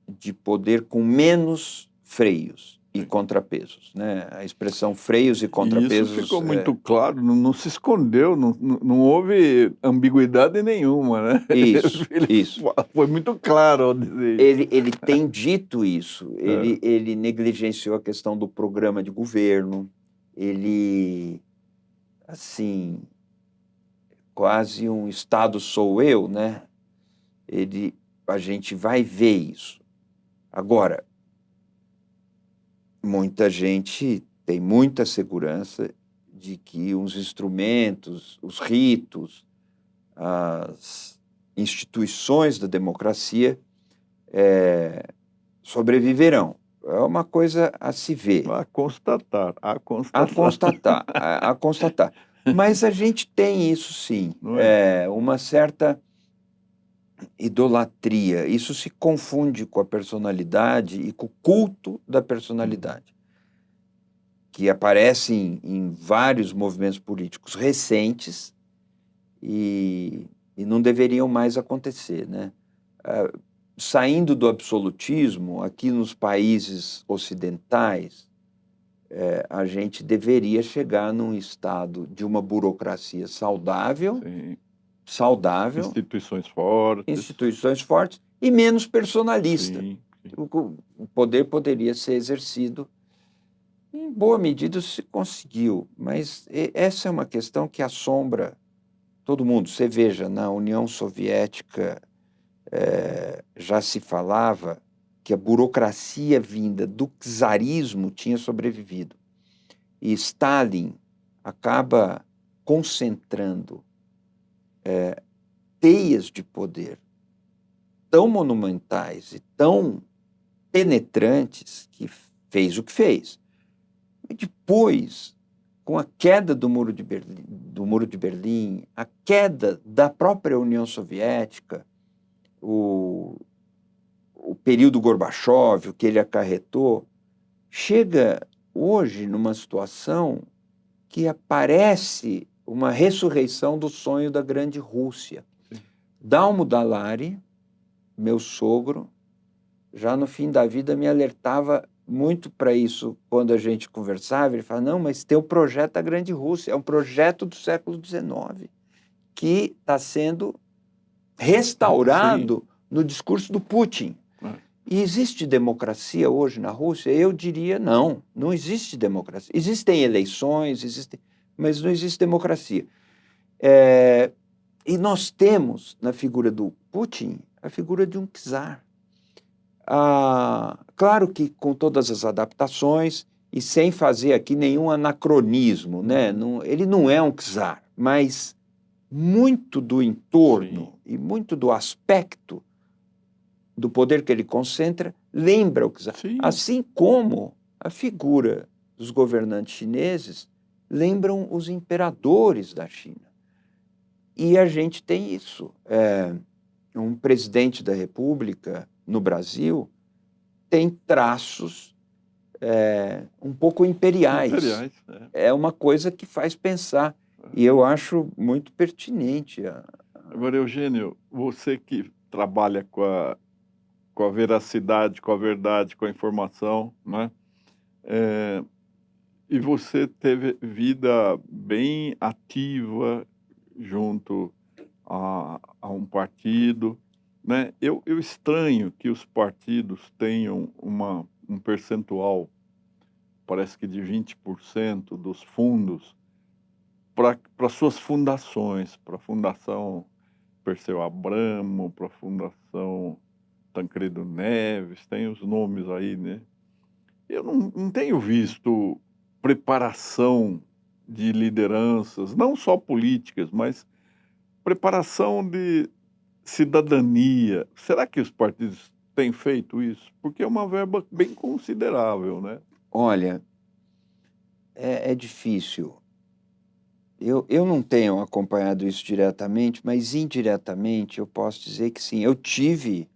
Speaker 2: de poder com menos freios e contrapesos, né? A expressão freios e contrapesos...
Speaker 1: Isso ficou muito claro, não se escondeu, não houve ambiguidade nenhuma, né?
Speaker 2: Isso.
Speaker 1: Foi muito claro ao dizer isso.
Speaker 2: Ele tem dito isso, ele negligenciou a questão do programa de governo, ele, assim, quase um Estado sou eu, né? A gente vai ver isso. Agora, muita gente tem muita segurança de que os instrumentos, os ritos, as instituições da democracia sobreviverão. É uma coisa a se ver.
Speaker 1: A constatar.
Speaker 2: A constatar. Mas a gente tem isso sim, uma certa idolatria. Isso se confunde com a personalidade e com o culto da personalidade, que aparece em vários movimentos políticos recentes e não deveriam mais acontecer, né? Saindo do absolutismo, aqui nos países ocidentais, a gente deveria chegar num estado de uma burocracia saudável, instituições fortes e menos personalista.
Speaker 1: Sim.
Speaker 2: O poder poderia ser exercido, em boa medida se conseguiu, mas essa é uma questão que assombra todo mundo. Você veja, na União Soviética já se falava que a burocracia vinda do czarismo tinha sobrevivido. E Stalin acaba concentrando teias de poder tão monumentais e tão penetrantes que fez o que fez. E depois, com a queda do Muro de Berlim, a queda da própria União Soviética, o período Gorbachev, o que ele acarretou, chega hoje numa situação que aparece uma ressurreição do sonho da grande Rússia. Dalmo Dallari, meu sogro, já no fim da vida me alertava muito para isso quando a gente conversava. Ele falava, não, mas tem o projeto da grande Rússia, é um projeto do século XIX que está sendo restaurado no discurso do Putin. E existe democracia hoje na Rússia? Eu diria não, não existe democracia. Existem eleições, mas não existe democracia. E nós temos, na figura do Putin, a figura de um czar. Claro que com todas as adaptações e sem fazer aqui nenhum anacronismo, né? Ele não é um czar, mas muito do entorno e muito do aspecto do poder que ele concentra lembra o czar. Assim como a figura dos governantes chineses lembram os imperadores da China. E a gente tem isso. Um presidente da República no Brasil tem traços um pouco imperiais. É uma coisa que faz pensar. E eu acho muito pertinente.
Speaker 1: Agora, Eugênio, você que trabalha com a veracidade, com a verdade, com a informação, né? E você teve vida bem ativa junto a um partido, né? Eu estranho que os partidos tenham um percentual, parece que de 20% dos fundos para suas fundações, para a Fundação Perseu Abramo, para a Fundação Tancredo Neves, tem os nomes aí, né? Eu não tenho visto preparação de lideranças, não só políticas, mas preparação de cidadania. Será que os partidos têm feito isso? Porque é uma verba bem considerável, né?
Speaker 2: Olha, é difícil. Eu não tenho acompanhado isso diretamente, mas indiretamente eu posso dizer que sim. Eu tive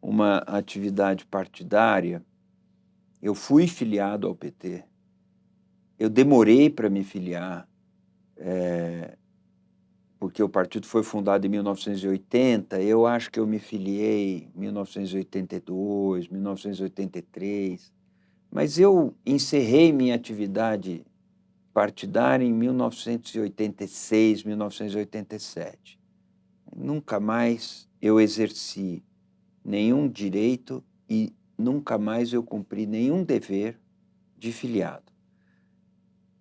Speaker 2: uma atividade partidária, eu fui filiado ao PT, eu demorei para me filiar, porque o partido foi fundado em 1980, eu acho que eu me filiei em 1982, 1983, mas eu encerrei minha atividade partidária em 1986, 1987. Nunca mais eu exerci nenhum direito e nunca mais eu cumpri nenhum dever de filiado.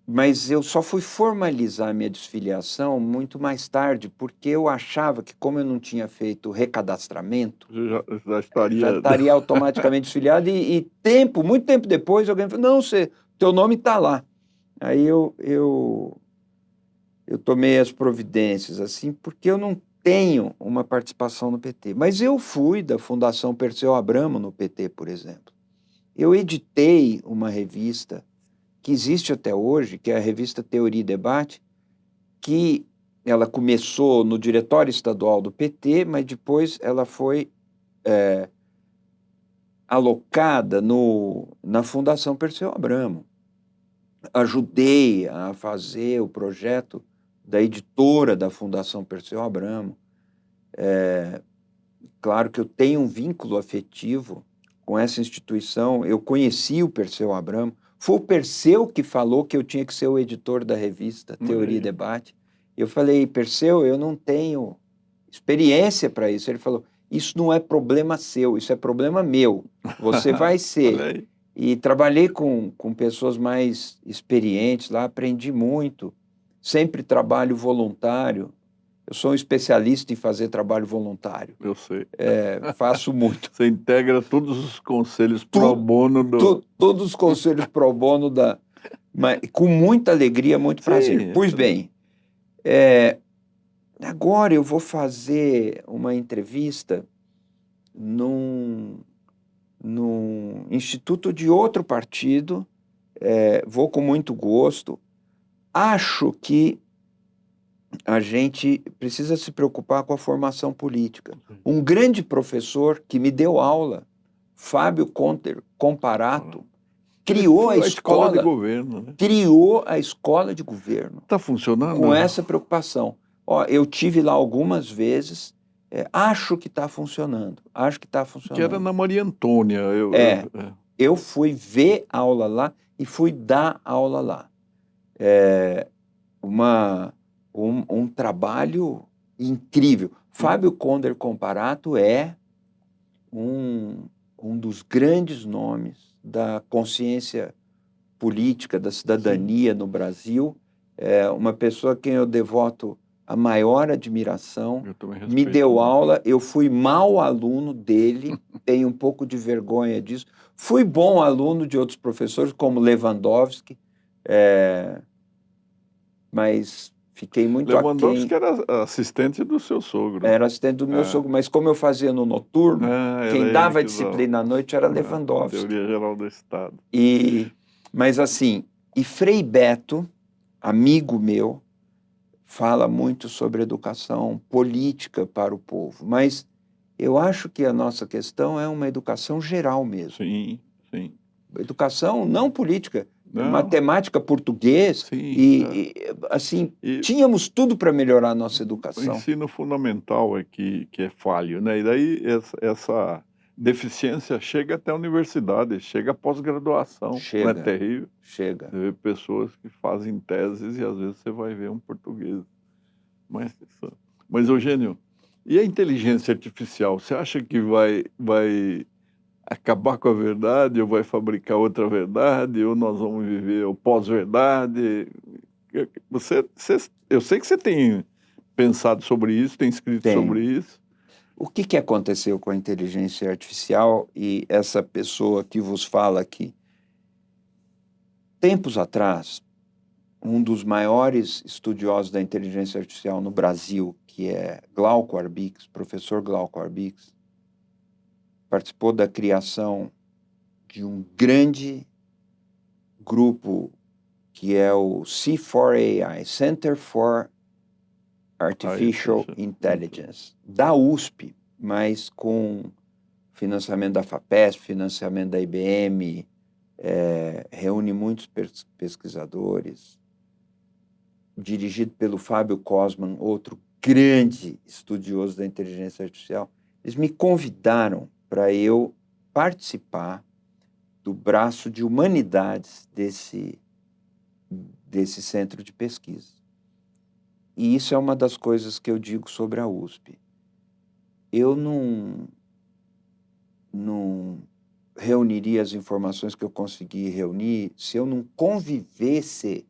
Speaker 2: Mas eu só fui formalizar minha desfiliação muito mais tarde, porque eu achava que, como eu não tinha feito recadastramento,
Speaker 1: já
Speaker 2: estaria automaticamente desfiliado e muito tempo depois, alguém falou, não, teu nome está lá. Aí eu tomei as providências, assim, porque eu não tenho uma participação no PT. Mas eu fui da Fundação Perseu Abramo no PT, por exemplo. Eu editei uma revista que existe até hoje, que é a revista Teoria e Debate, que ela começou no Diretório Estadual do PT, mas depois ela foi alocada na Fundação Perseu Abramo. Ajudei a fazer o projeto da editora da Fundação Perseu Abramo. Claro que eu tenho um vínculo afetivo com essa instituição. Eu conheci o Perseu Abramo. Foi o Perseu que falou que eu tinha que ser o editor da revista Teoria e Debate. Eu falei, Perseu, eu não tenho experiência para isso. Ele falou, isso não é problema seu, isso é problema meu. Você vai ser. E trabalhei com pessoas mais experientes lá, aprendi muito. Sempre trabalho voluntário. Eu sou um especialista em fazer trabalho voluntário.
Speaker 1: Eu sei.
Speaker 2: Faço muito.
Speaker 1: Você integra todos os conselhos pro bono
Speaker 2: todos os conselhos pro bono mas com muita alegria, muito prazer. Pois bem, Agora eu vou fazer uma entrevista num instituto de outro partido, vou com muito gosto. Acho que a gente precisa se preocupar com a formação política. Um grande professor que me deu aula, Fábio Conter Comparato, criou a
Speaker 1: escola de
Speaker 2: escola,
Speaker 1: governo, né?
Speaker 2: criou a escola de governo
Speaker 1: Está funcionando?
Speaker 2: com essa preocupação. Ó, eu tive lá algumas vezes, acho que está funcionando, acho que está
Speaker 1: Que era
Speaker 2: funcionando.
Speaker 1: na Maria Antônia.
Speaker 2: Eu fui ver aula lá e fui dar aula lá. Um trabalho incrível. Fábio Conter Comparato é um dos grandes nomes da consciência política, da cidadania no Brasil. É uma pessoa a quem eu devoto a maior admiração.
Speaker 1: Eu também
Speaker 2: Me
Speaker 1: respeito
Speaker 2: deu
Speaker 1: muito.
Speaker 2: aula, eu fui mau aluno dele, tenho um pouco de vergonha disso. Fui bom aluno de outros professores, como Lewandowski, mas fiquei muito
Speaker 1: Lewandowski
Speaker 2: aquém.
Speaker 1: era assistente do seu sogro.
Speaker 2: Era assistente do meu sogro, mas como eu fazia no noturno,
Speaker 1: Era
Speaker 2: quem
Speaker 1: ele
Speaker 2: dava a
Speaker 1: que
Speaker 2: disciplina à noite era
Speaker 1: dava a
Speaker 2: Lewandowski.
Speaker 1: Teoria Geral do Estado.
Speaker 2: Mas assim, e Frei Beto, amigo meu, fala muito sobre educação política para o povo, mas eu acho que a nossa questão é uma educação geral mesmo.
Speaker 1: Sim, sim.
Speaker 2: Educação não política,
Speaker 1: Não.
Speaker 2: matemática, português,
Speaker 1: Sim,
Speaker 2: assim,
Speaker 1: E
Speaker 2: tínhamos tudo para melhorar a nossa
Speaker 1: o
Speaker 2: educação.
Speaker 1: ensino fundamental é que é falho, né? E daí essa deficiência chega até a universidade, chega à pós-graduação. Não é
Speaker 2: Chega,
Speaker 1: terrível?
Speaker 2: chega.
Speaker 1: Você vê pessoas que fazem teses e às vezes você vai ver um português. Mas Eugênio, e a inteligência artificial? Você acha que vai acabar com a verdade ou vai fabricar outra verdade? Ou nós vamos viver o pós-verdade? Eu sei que você tem pensado sobre isso, tem escrito
Speaker 2: Tenho.
Speaker 1: sobre isso.
Speaker 2: O que aconteceu com a inteligência artificial e essa pessoa que vos fala aqui? Tempos atrás, um dos maiores estudiosos da inteligência artificial no Brasil, que é Glauco Arbix, professor Glauco Arbix, participou da criação de um grande grupo que é o C4AI, Center for Artificial Intelligence, da USP, mas com financiamento da FAPESP, financiamento da IBM, reúne muitos pesquisadores, dirigido pelo Fábio Kosman, outro grande estudioso da inteligência artificial. Eles me convidaram para eu participar do braço de humanidades desse centro de pesquisa. E isso é uma das coisas que eu digo sobre a USP. Eu não reuniria as informações que eu consegui reunir se eu não convivesse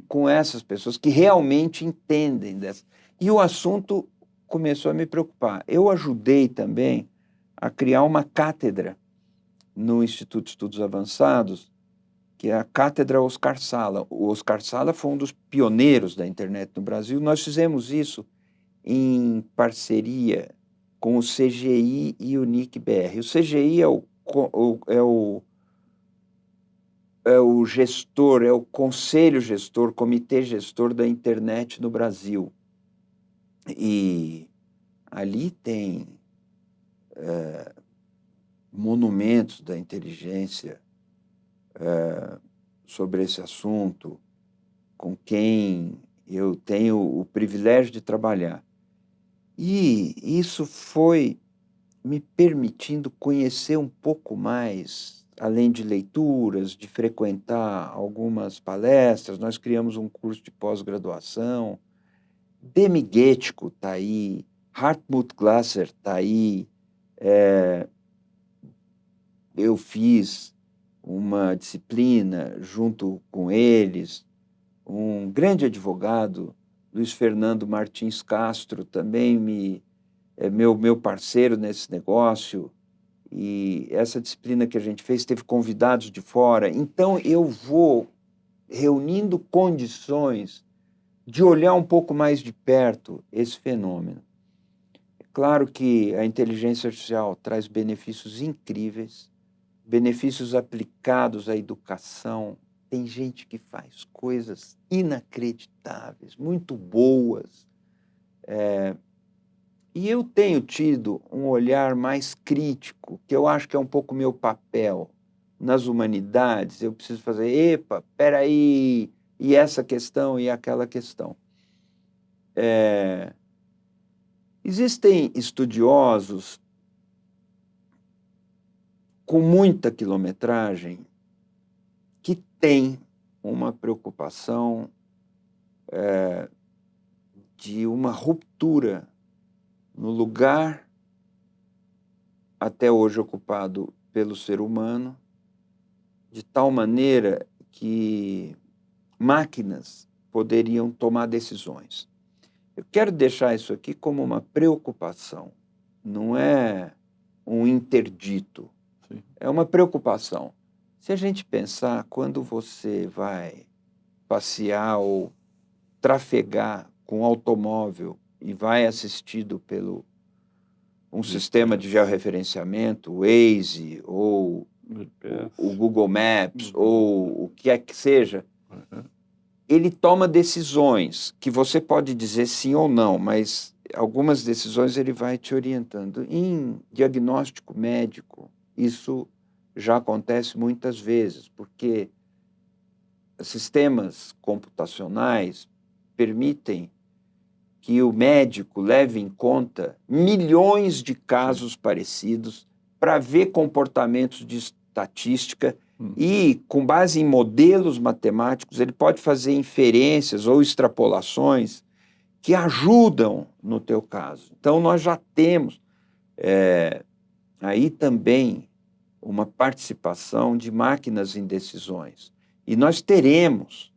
Speaker 2: com essas pessoas que realmente entendem dessa. E o assunto começou a me preocupar. Eu ajudei também a criar uma cátedra no Instituto de Estudos Avançados, que é a Cátedra Oscar Sala. O Oscar Sala foi um dos pioneiros da internet no Brasil. Nós fizemos isso em parceria com o CGI e o NIC-BR. O CGI é o gestor, é o conselho gestor, comitê gestor da internet no Brasil. E ali tem monumentos da inteligência sobre esse assunto, com quem eu tenho o privilégio de trabalhar. E isso foi me permitindo conhecer um pouco mais, além de leituras, de frequentar algumas palestras. Nós criamos um curso de pós-graduação. Demi Getko está aí, Hartmut Glasser está aí. Eu fiz uma disciplina junto com eles. Um grande advogado, Luiz Fernando Martins Castro, também é meu parceiro nesse negócio. E essa disciplina que a gente fez teve convidados de fora. Então, eu vou reunindo condições de olhar um pouco mais de perto esse fenômeno. É claro que a inteligência artificial traz benefícios incríveis, benefícios aplicados à educação. Tem gente que faz coisas inacreditáveis, muito boas. E eu tenho tido um olhar mais crítico, que eu acho que é um pouco meu papel nas humanidades. Eu preciso fazer, epa, peraí, e essa questão e aquela questão. Existem estudiosos com muita quilometragem que têm uma preocupação de uma ruptura no lugar até hoje ocupado pelo ser humano, de tal maneira que máquinas poderiam tomar decisões. Eu quero deixar isso aqui como uma preocupação, não é um interdito,
Speaker 1: Sim.
Speaker 2: é uma preocupação. Se a gente pensar, quando você vai passear ou trafegar com um automóvel e vai assistido pelo um sistema de georreferenciamento, o Waze, ou o Google Maps, ou o que é que seja, ele toma decisões que você pode dizer sim ou não, mas algumas decisões ele vai te orientando. Em diagnóstico médico, isso já acontece muitas vezes, porque sistemas computacionais permitem que o médico leve em conta milhões de casos parecidos para ver comportamentos de estatística e, com base em modelos matemáticos, ele pode fazer inferências ou extrapolações que ajudam no teu caso. Então, nós já temos aí também uma participação de máquinas em decisões. E nós teremos,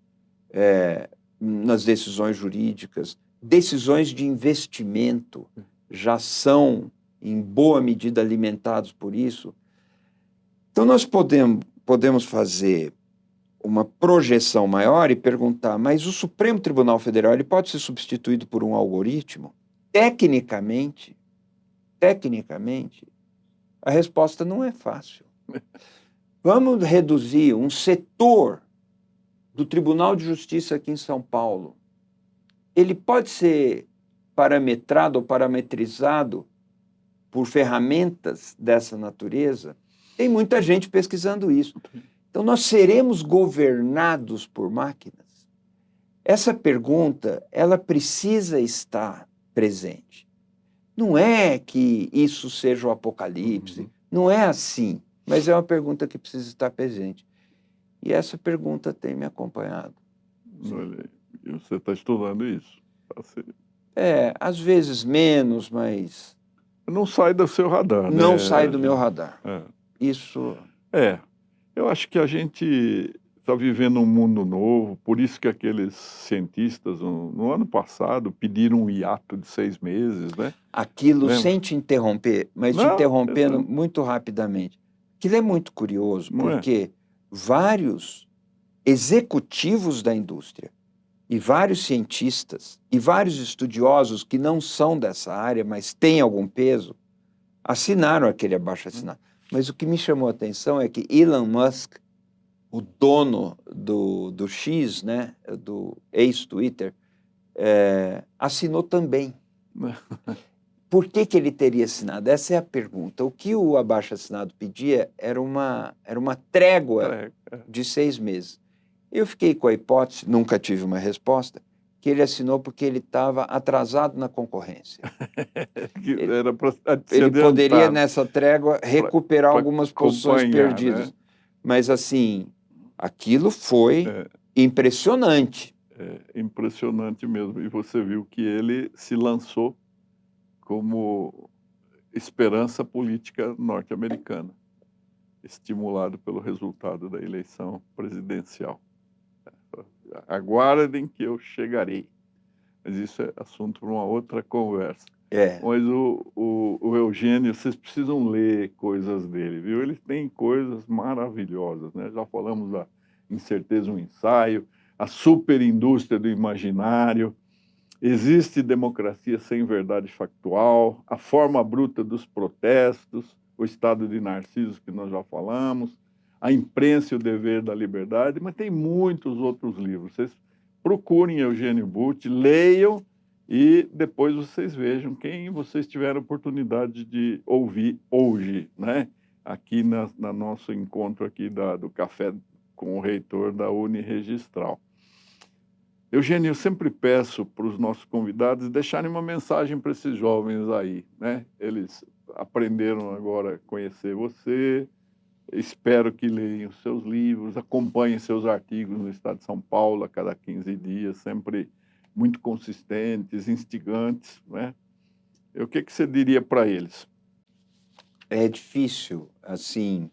Speaker 2: nas decisões jurídicas, decisões de investimento já são, em boa medida, alimentados por isso. Então, nós podemos fazer uma projeção maior e perguntar, mas o Supremo Tribunal Federal ele pode ser substituído por um algoritmo? Tecnicamente, a resposta não é fácil. Vamos reduzir um setor do Tribunal de Justiça aqui em São Paulo. Ele pode ser parametrado ou parametrizado por ferramentas dessa natureza? Tem muita gente pesquisando isso. Então, nós seremos governados por máquinas? Essa pergunta, ela precisa estar presente. Não é que isso seja o apocalipse, não é assim, mas é uma pergunta que precisa estar presente. E essa pergunta tem me acompanhado.
Speaker 1: Olha, e você está estudando isso?
Speaker 2: Às vezes menos, mas
Speaker 1: Não sai do seu radar,
Speaker 2: não
Speaker 1: né?
Speaker 2: sai do meu radar. Isso...
Speaker 1: Eu acho que a gente está vivendo um mundo novo, por isso que aqueles cientistas, no ano passado, pediram um hiato de 6 meses, né?
Speaker 2: Aquilo,
Speaker 1: Lembra?
Speaker 2: sem te interromper, mas te
Speaker 1: Não,
Speaker 2: interrompendo
Speaker 1: exato.
Speaker 2: muito rapidamente. Aquilo é muito curioso,
Speaker 1: Não é?
Speaker 2: porque vários executivos da indústria e vários cientistas e vários estudiosos que não são dessa área, mas têm algum peso, assinaram aquele abaixo-assinado. Mas o que me chamou a atenção é que Elon Musk, o dono do X, né, do ex-Twitter, assinou também. Por que ele teria assinado? Essa é a pergunta. O que o abaixo-assinado pedia era uma trégua de 6 meses. Eu fiquei com a hipótese, nunca tive uma resposta, que ele assinou porque ele estava atrasado na concorrência.
Speaker 1: Era para
Speaker 2: Ele poderia, nessa trégua, recuperar algumas posições perdidas.
Speaker 1: Né?
Speaker 2: Mas, assim, aquilo foi impressionante.
Speaker 1: Impressionante mesmo. E você viu que ele se lançou como esperança política norte-americana, estimulado pelo resultado da eleição presidencial. Aguardem que eu chegarei. Mas isso é assunto para uma outra conversa. Mas o Eugênio, vocês precisam ler coisas dele, viu? Ele tem coisas maravilhosas, né? Já falamos da Incerteza, um ensaio, a superindústria do imaginário, existe democracia sem verdade factual, a forma bruta dos protestos, o estado de Narciso que nós já falamos, a imprensa e o dever da liberdade, mas tem muitos outros livros. Vocês procurem Eugênio Butti, leiam e depois vocês vejam quem vocês tiveram oportunidade de ouvir hoje, né? Aqui na nosso encontro aqui do Café com o reitor da Uniregistral. Eugênio, eu sempre peço para os nossos convidados deixarem uma mensagem para esses jovens aí, né? Eles aprenderam agora a conhecer você, espero que leiam seus livros, acompanhem seus artigos no Estado de São Paulo a cada 15 dias, sempre muito consistentes, instigantes, né? O que você diria para eles?
Speaker 2: É difícil, assim,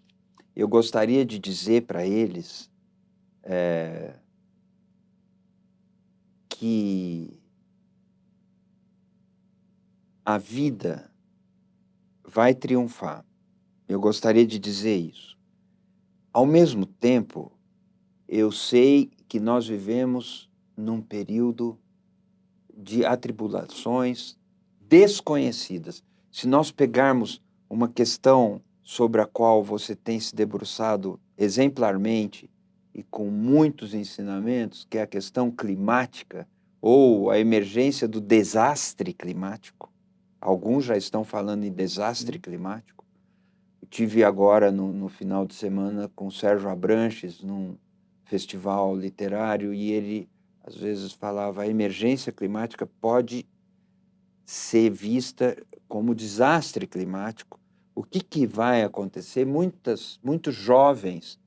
Speaker 2: eu gostaria de dizer para eles que a vida vai triunfar. Eu gostaria de dizer isso. Ao mesmo tempo, eu sei que nós vivemos num período de atribulações desconhecidas. Se nós pegarmos uma questão sobre a qual você tem se debruçado exemplarmente e com muitos ensinamentos, que é a questão climática ou a emergência do desastre climático. Alguns já estão falando em desastre climático. Eu tive agora, no final de semana, com o Sérgio Abranches, num festival literário, e ele, às vezes, falava a emergência climática pode ser vista como desastre climático. O que vai acontecer? Muitos jovens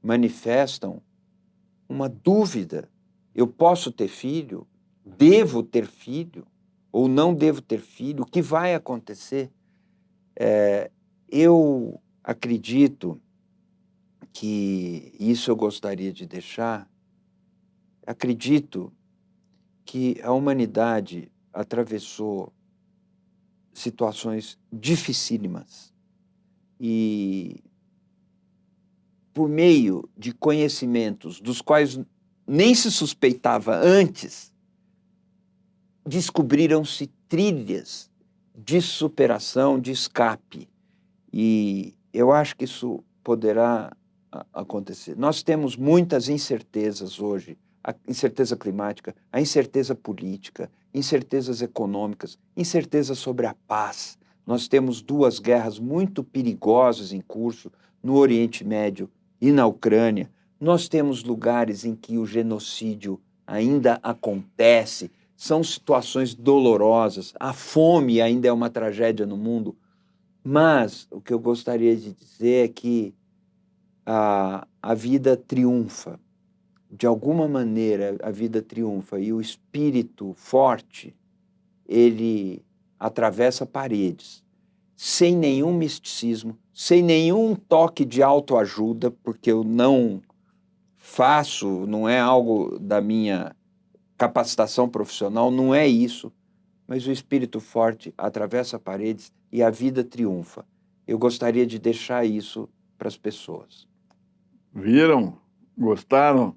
Speaker 2: manifestam uma dúvida. Eu posso ter filho? Devo ter filho? Ou não devo ter filho? O que vai acontecer? Eu acredito que isso eu gostaria de deixar. Acredito que a humanidade atravessou situações dificílimas e, por meio de conhecimentos dos quais nem se suspeitava antes, descobriram-se trilhas de superação, de escape. E eu acho que isso poderá acontecer. Nós temos muitas incertezas hoje, a incerteza climática, a incerteza política, incertezas econômicas, incerteza sobre a paz. Nós temos 2 guerras muito perigosas em curso no Oriente Médio e na Ucrânia. Nós temos lugares em que o genocídio ainda acontece, são situações dolorosas, a fome ainda é uma tragédia no mundo, mas o que eu gostaria de dizer é que a vida triunfa. De alguma maneira, a vida triunfa e o espírito forte, ele atravessa paredes, sem nenhum misticismo, sem nenhum toque de autoajuda, porque eu não faço, não é algo da minha capacitação profissional, não é isso, mas o espírito forte atravessa paredes e a vida triunfa. Eu gostaria de deixar isso para as pessoas.
Speaker 1: Viram? Gostaram?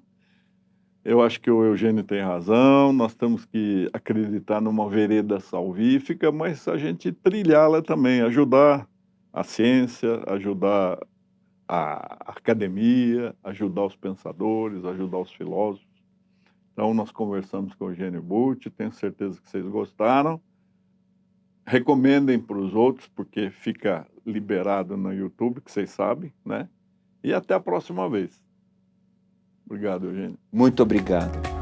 Speaker 1: Eu acho que o Eugênio tem razão, nós temos que acreditar numa vereda salvífica, mas a gente trilhá-la também, ajudar a ciência, ajudar a academia, ajudar os pensadores, ajudar os filósofos. Então, nós conversamos com o Eugênio Butti, tenho certeza que vocês gostaram. Recomendem para os outros, porque fica liberado no YouTube, que vocês sabem, né? E até a próxima vez. Obrigado, Eugênio.
Speaker 2: Muito obrigado.